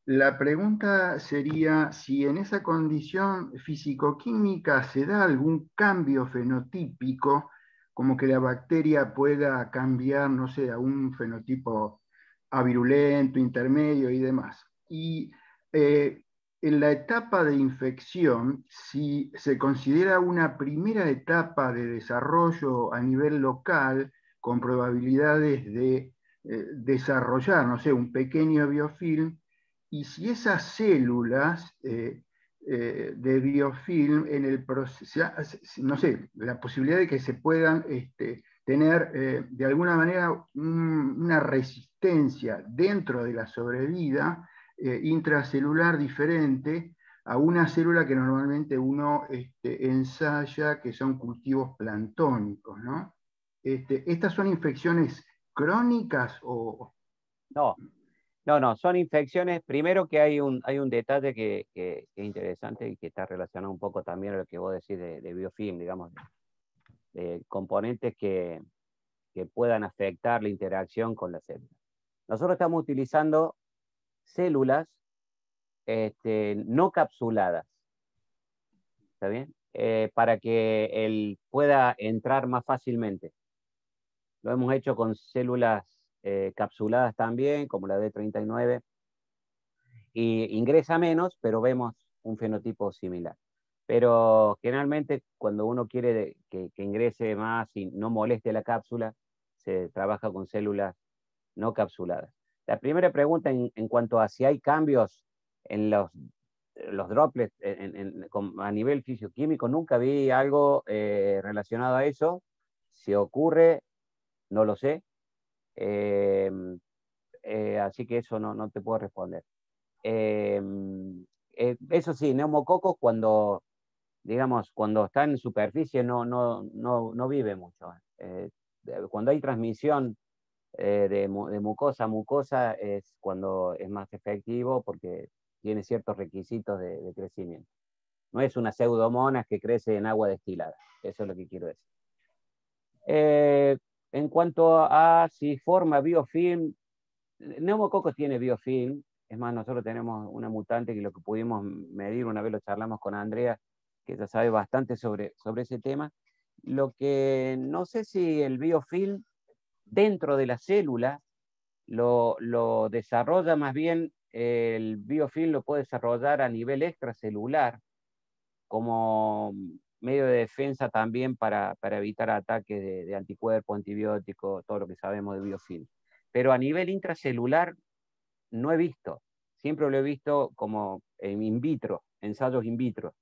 H: La pregunta sería si en esa condición físico-química se da algún cambio fenotípico, como que la bacteria pueda cambiar, no sé, a un fenotipo avirulento, intermedio y demás. Y en la etapa de infección, si se considera una primera etapa de desarrollo a nivel local, con probabilidades de desarrollar, no sé, un pequeño biofilm, y si esas células de biofilm en el proceso, no sé, la posibilidad de que se puedan tener de alguna manera una resistencia dentro de la sobrevida intracelular diferente a una célula que normalmente uno ensaya, que son cultivos planctónicos, ¿no? ¿Estas son infecciones crónicas o...?
B: No, son infecciones. Primero que hay un detalle que es interesante y que está relacionado un poco también a lo que vos decís de biofilm, digamos, de componentes que puedan afectar la interacción con la célula. Nosotros estamos utilizando células no capsuladas, ¿está bien? Para que él pueda entrar más fácilmente. Lo hemos hecho con células capsuladas también, como la D39, y ingresa menos, pero vemos un fenotipo similar. Pero generalmente cuando uno quiere que ingrese más y no moleste la cápsula, se trabaja con células no capsuladas. La primera pregunta en cuanto a si hay cambios en los droplets a nivel fisioquímico, nunca vi algo relacionado a eso. Si ocurre, no lo sé. Así que eso no te puedo responder. Eso sí, neumococos digamos, cuando está en superficie no vive mucho. Cuando hay transmisión de mucosa a mucosa es cuando es más efectivo porque tiene ciertos requisitos de crecimiento. No es una pseudomonas que crece en agua destilada. Eso es lo que quiero decir. En cuanto a si forma biofilm, neumococos tiene biofilm. Es más, nosotros tenemos una mutante que lo que pudimos medir, una vez lo charlamos con Andrea, que ella sabe bastante sobre ese tema. Lo que no sé si el biofilm dentro de la célula lo desarrolla más bien, el biofilm lo puede desarrollar a nivel extracelular, como medio de defensa también para evitar ataques de anticuerpos, antibióticos, todo lo que sabemos de biofilm. Pero a nivel intracelular no he visto, siempre lo he visto como in vitro, ensayos in vitro,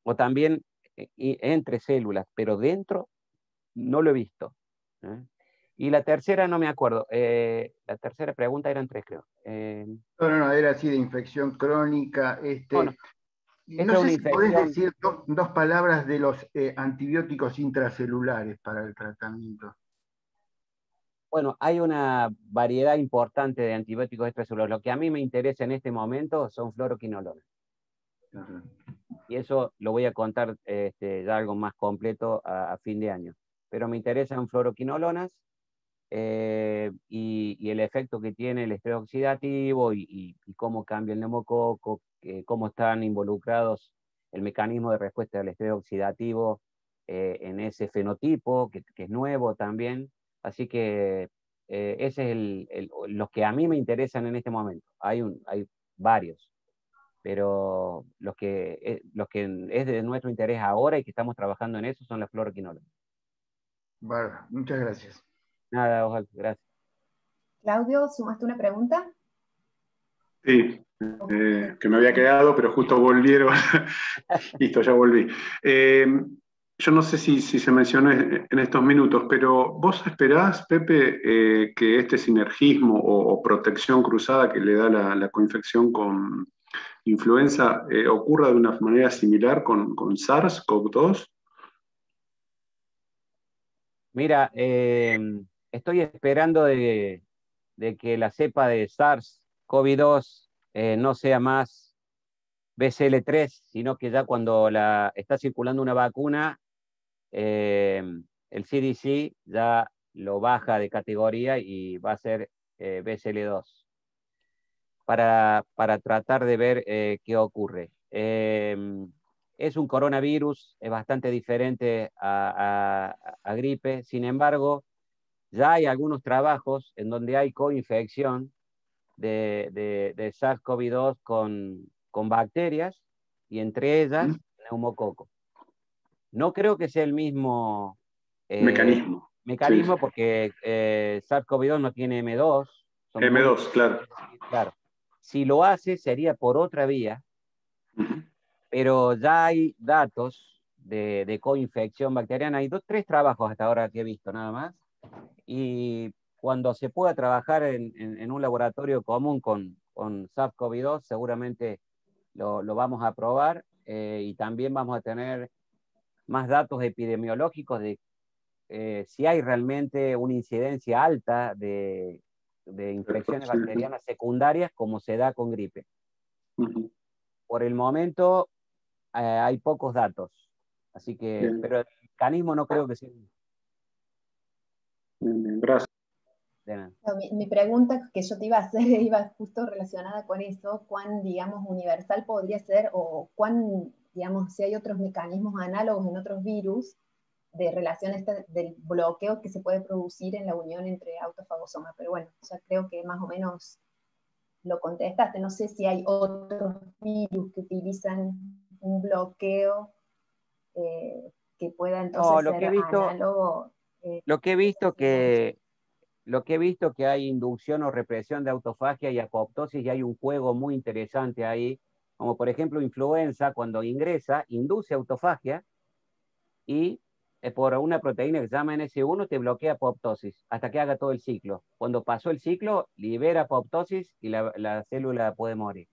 B: o también entre células, pero dentro no lo he visto. Y la tercera no me acuerdo, la tercera pregunta eran tres, creo.
H: No, era así de infección crónica.
B: Bueno,
H: no sé si podés decir dos palabras de los antibióticos intracelulares para el tratamiento.
B: Bueno, hay una variedad importante de antibióticos extracelulares. Lo que a mí me interesa en este momento son fluoroquinolonas. Y eso lo voy a contar ya algo más completo a fin de año. Pero me interesan fluoroquinolonas y el efecto que tiene el estrés oxidativo y cómo cambia el neumococo, cómo están involucrados el mecanismo de respuesta al estrés oxidativo en ese fenotipo, que es nuevo también. Así que ese es los que a mí me interesan en este momento. Hay varios, pero los que es de nuestro interés ahora y que estamos trabajando en eso son las fluoroquinolonas.
H: Bárbaro, muchas gracias.
B: Nada, Osvaldo, gracias.
A: Claudio, ¿sumaste una pregunta?
G: Sí, que me había quedado, pero justo volvieron. Listo, ya volví. Yo no sé si se mencionó en estos minutos, pero ¿vos esperás, Pepe, que este sinergismo o protección cruzada que le da la coinfección con influenza ocurra de una manera similar con SARS-CoV-2?
B: Mira, estoy esperando de que la cepa de SARS-CoV-2 no sea más BCL3, sino que ya cuando está circulando una vacuna, el CDC ya lo baja de categoría y va a ser BCL2 para tratar de ver qué ocurre. Es un coronavirus, es bastante diferente a gripe, sin embargo, ya hay algunos trabajos en donde hay coinfección de SARS-CoV-2 con bacterias y entre ellas neumococo. No creo que sea el mismo
G: Mecanismo.
B: mecanismo
G: Sí.
B: porque SARS-CoV-2 no tiene M2.
G: M2, claro.
B: Claro. Si lo hace sería por otra vía, pero ya hay datos de coinfección bacteriana. Hay 3 trabajos hasta ahora que he visto nada más. Y cuando se pueda trabajar en un laboratorio común con SARS-CoV-2, seguramente lo vamos a probar y también vamos a tener más datos epidemiológicos de si hay realmente una incidencia alta de infecciones bacterianas secundarias como se da con gripe. Por el momento hay pocos datos, así que, pero el mecanismo no creo que sea.
G: Gracias.
A: No, mi pregunta que yo te iba a hacer iba justo relacionada con eso, cuán, digamos, universal podría ser o cuán, digamos, si hay otros mecanismos análogos en otros virus de relación del bloqueo que se puede producir en la unión entre autofagosoma. Pero bueno, ya creo que más o menos lo contestaste. No sé si hay otros virus que utilizan un bloqueo que pueda entonces
B: No,
A: ser análogo.
B: Lo que he visto que hay inducción o represión de autofagia y apoptosis y hay un juego muy interesante ahí, como por ejemplo influenza, cuando ingresa, induce autofagia y por una proteína que se llama NS1 te bloquea apoptosis hasta que haga todo el ciclo. Cuando pasó el ciclo, libera apoptosis y la célula puede morir.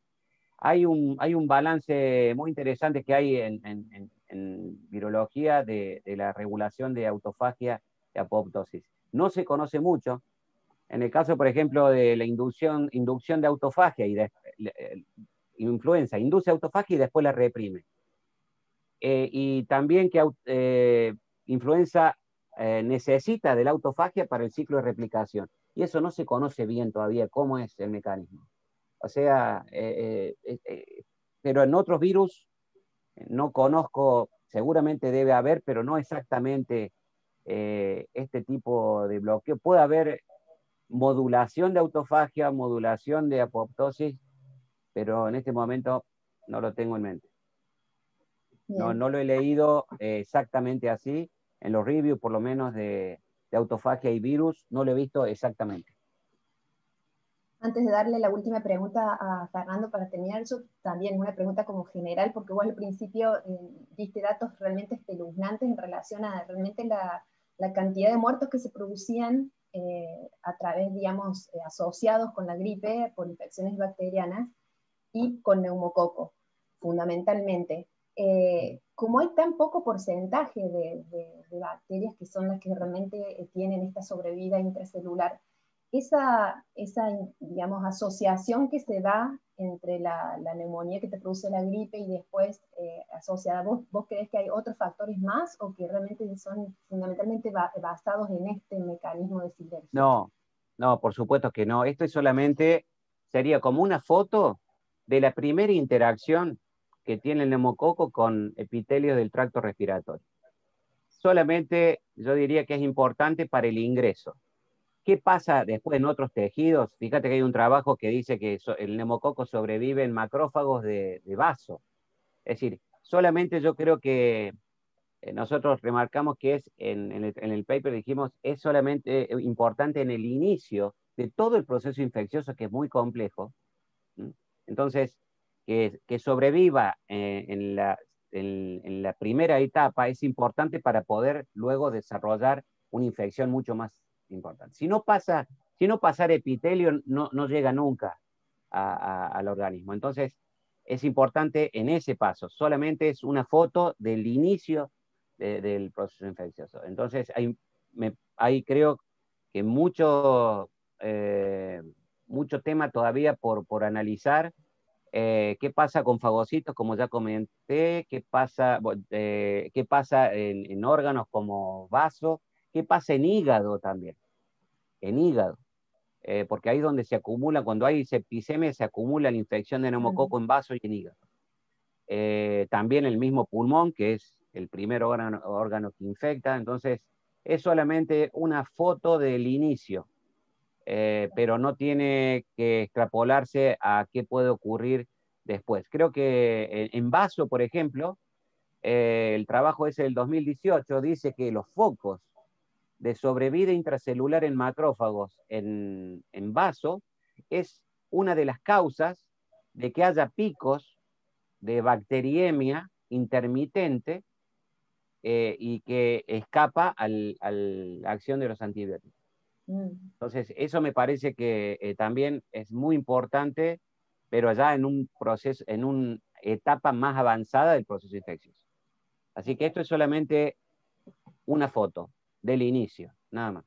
B: Hay un balance muy interesante que hay en virología de la regulación de autofagia y apoptosis. No se conoce mucho. En el caso, por ejemplo, de la inducción de autofagia y de influenza, induce autofagia y después la reprime. Y también que influenza necesita de la autofagia para el ciclo de replicación. Y eso no se conoce bien todavía cómo es el mecanismo. O sea, pero en otros virus no conozco, seguramente debe haber, pero no exactamente este tipo de bloqueo. Puede haber modulación de autofagia, modulación de apoptosis, pero en este momento no lo tengo en mente. No lo he leído exactamente así, en los reviews por lo menos de autofagia y virus, no lo he visto exactamente.
A: Antes de darle la última pregunta a Fernando para terminar, yo también una pregunta como general, porque vos al principio diste datos realmente espeluznantes en relación a realmente la cantidad de muertos que se producían a través, digamos, asociados con la gripe por infecciones bacterianas y con neumococo, fundamentalmente. Como hay tan poco porcentaje de bacterias que son las que realmente tienen esta sobrevida intracelular, esa digamos, asociación que se da entre la neumonía que te produce la gripe y después asociada, ¿vos crees que hay otros factores más o que realmente son fundamentalmente basados en este mecanismo de sinergia?
B: No, por supuesto que no. Esto sería como una foto de la primera interacción que tiene el neumococo con epitelios del tracto respiratorio. Solamente yo diría que es importante para el ingreso. ¿Qué pasa después en otros tejidos? Fíjate que hay un trabajo que dice que el neumococo sobrevive en macrófagos de vaso. Es decir, solamente yo creo que nosotros remarcamos que es, en el paper dijimos, es solamente importante en el inicio de todo el proceso infeccioso, que es muy complejo. Entonces, que sobreviva en la primera etapa es importante para poder luego desarrollar una infección mucho más importante. Si no pasa epitelio, no llega nunca al organismo. Entonces, es importante en ese paso. Solamente es una foto del inicio del proceso infeccioso. Entonces, ahí creo que mucho tema todavía por analizar. ¿Qué pasa con fagocitos? Como ya comenté. ¿Qué pasa en órganos como vaso? ¿Qué pasa en hígado también? En hígado. Porque ahí es donde se acumula, cuando hay septicemia, se acumula la infección de neumococo en vaso y en hígado. También el mismo pulmón, que es el primer órgano que infecta. Entonces, es solamente una foto del inicio, pero no tiene que extrapolarse a qué puede ocurrir después. Creo que en vaso, por ejemplo, el trabajo ese del 2018 dice que los focos de sobrevida intracelular en macrófagos en vaso es una de las causas de que haya picos de bacteriemia intermitente y que escapa a la acción de los antibióticos. Entonces, eso me parece que también es muy importante, pero ya en un proceso, en una etapa más avanzada del proceso infeccioso. Así que esto es solamente una foto del inicio, nada más.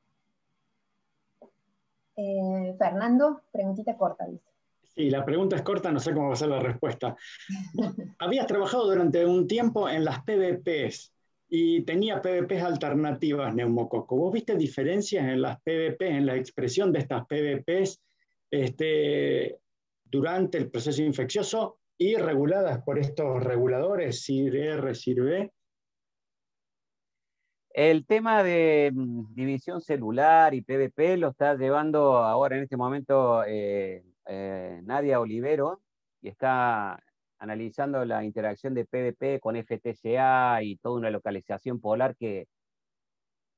A: Fernando, preguntita corta, dice.
C: Sí, la pregunta es corta, no sé cómo va a ser la respuesta. Habías trabajado durante un tiempo en las PVPs y tenía PVPs alternativas neumococo. ¿Vos viste diferencias en las PVPs, en la expresión de estas PVPs durante el proceso infeccioso y reguladas por estos reguladores, CIR, CIRB?
B: El tema de división celular y PVP lo está llevando ahora en este momento Nadia Olivero, y está analizando la interacción de PVP con FTCA y toda una localización polar que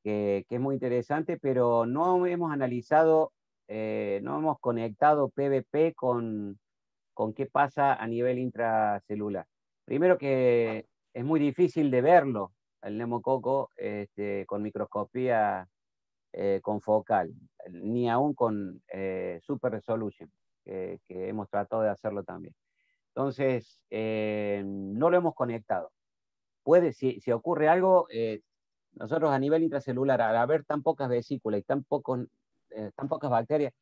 B: es muy interesante, pero no hemos analizado, no hemos conectado PVP con qué pasa a nivel intracelular. Primero que es muy difícil de verlo, el neumococo, con microscopía confocal, ni aún con super resolution, que hemos tratado de hacerlo también. Entonces, no lo hemos conectado. Si ocurre algo, nosotros a nivel intracelular, al haber tan pocas vesículas y tan pocas bacterias,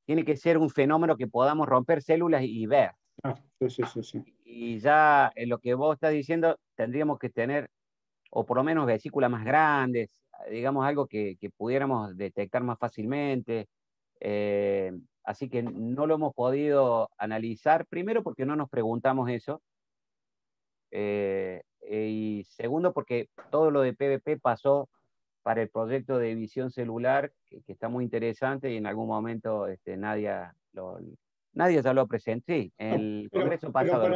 B: tiene que ser un fenómeno que podamos romper células y ver.
C: Sí.
B: Y ya en lo que vos estás diciendo, tendríamos que tener, o por lo menos vesículas más grandes, digamos algo que pudiéramos detectar más fácilmente. Así que no lo hemos podido analizar, primero porque no nos preguntamos eso, y segundo porque todo lo de PVP pasó para el proyecto de visión celular, que está muy interesante, y en algún momento Nadia ya lo presentó, sí, el congreso pasado.
C: Pero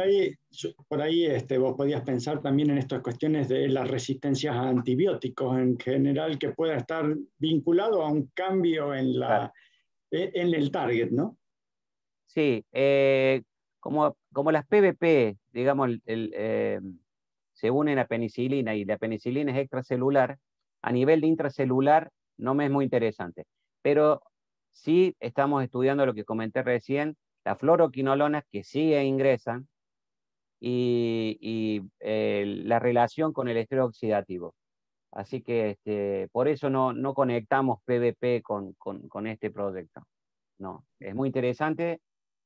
C: por ahí vos podías pensar también en estas cuestiones de las resistencias a antibióticos en general, que pueda estar vinculado a un cambio en el target, ¿no?
B: Sí, como las PVP, digamos, se unen a penicilina y la penicilina es extracelular, a nivel de intracelular no me es muy interesante. Pero sí estamos estudiando lo que comenté recién, las fluoroquinolonas que sí ingresan y la relación con el estrés oxidativo. Así que por eso no conectamos PVP con este proyecto. No, es muy interesante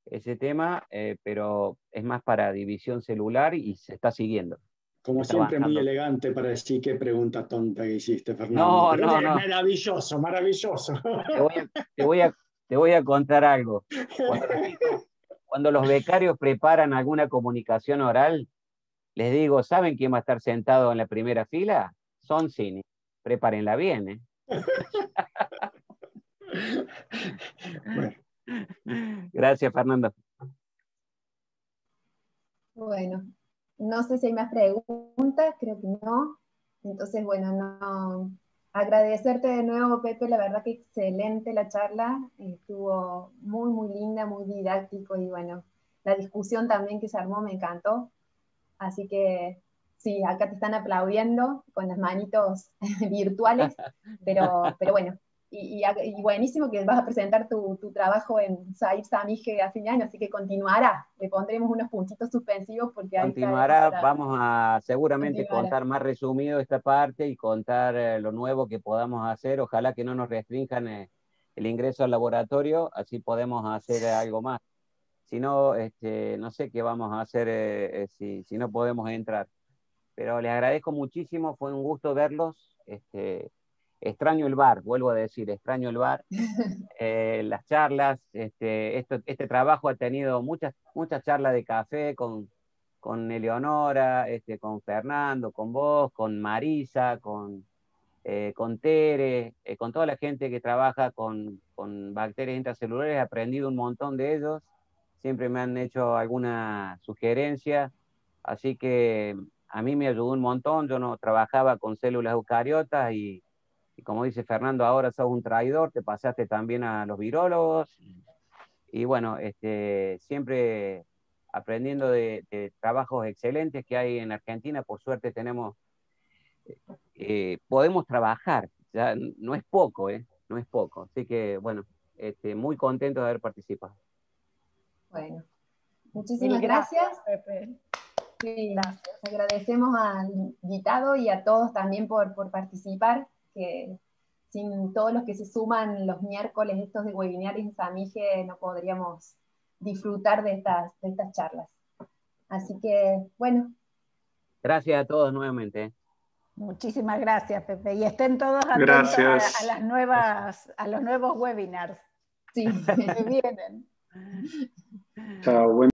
B: ese tema, pero es más para división celular y se está siguiendo.
C: Como
B: está
C: siempre,
B: avanzando.
C: muy elegante para decir qué pregunta tonta que hiciste, Fernando.
B: No.
C: Maravilloso, maravilloso.
B: Te voy a contar algo. Cuando los becarios preparan alguna comunicación oral, les digo, ¿saben quién va a estar sentado en la primera fila? Son Cini. Prepárenla bien, ¿eh?
C: Bueno.
B: Gracias, Fernando.
A: Bueno, no sé si hay más preguntas, creo que no. Entonces, bueno, agradecerte de nuevo, Pepe, la verdad que excelente la charla, estuvo muy, muy linda, muy didáctico, y bueno, la discusión también que se armó me encantó, así que sí, acá te están aplaudiendo con las manitos virtuales, pero bueno, y buenísimo que vas a presentar tu trabajo en Said Samige a fin de año, así que continuará, le pondremos unos puntitos suspensivos porque ahí está.
B: Continuará, vamos a seguramente contar más resumido esta parte y contar lo nuevo que podamos hacer. Ojalá que no nos restrinjan el ingreso al laboratorio, así podemos hacer algo más. Si no, no sé qué vamos a hacer si no podemos entrar. Pero les agradezco muchísimo, fue un gusto verlos. Extraño el bar, vuelvo a decir, extraño el bar. Las charlas, este trabajo ha tenido muchas charlas de café con Eleonora, con Fernando, con vos, con Marisa, con Tere, con toda la gente que trabaja con bacterias intracelulares. He aprendido un montón de ellos, siempre me han hecho alguna sugerencia, así que a mí me ayudó un montón. Yo no trabajaba con células eucariotas y como dice Fernando, ahora sos un traidor, te pasaste también a los virólogos. Y bueno, siempre aprendiendo de trabajos excelentes que hay en Argentina. Por suerte podemos trabajar, ya no es poco, no es poco. Así que bueno, muy contento de haber participado.
A: Bueno, muchísimas gracias.
E: Pepe.
A: Sí, gracias. Agradecemos al invitado y a todos también por participar, que sin todos los que se suman los miércoles estos de webinars en Samige no podríamos disfrutar de estas charlas. Así que, bueno.
B: Gracias a todos nuevamente.
E: Muchísimas gracias, Pepe. Y estén todos atentos a los nuevos webinars.
A: Sí.
E: Que vienen.
G: Chao, buen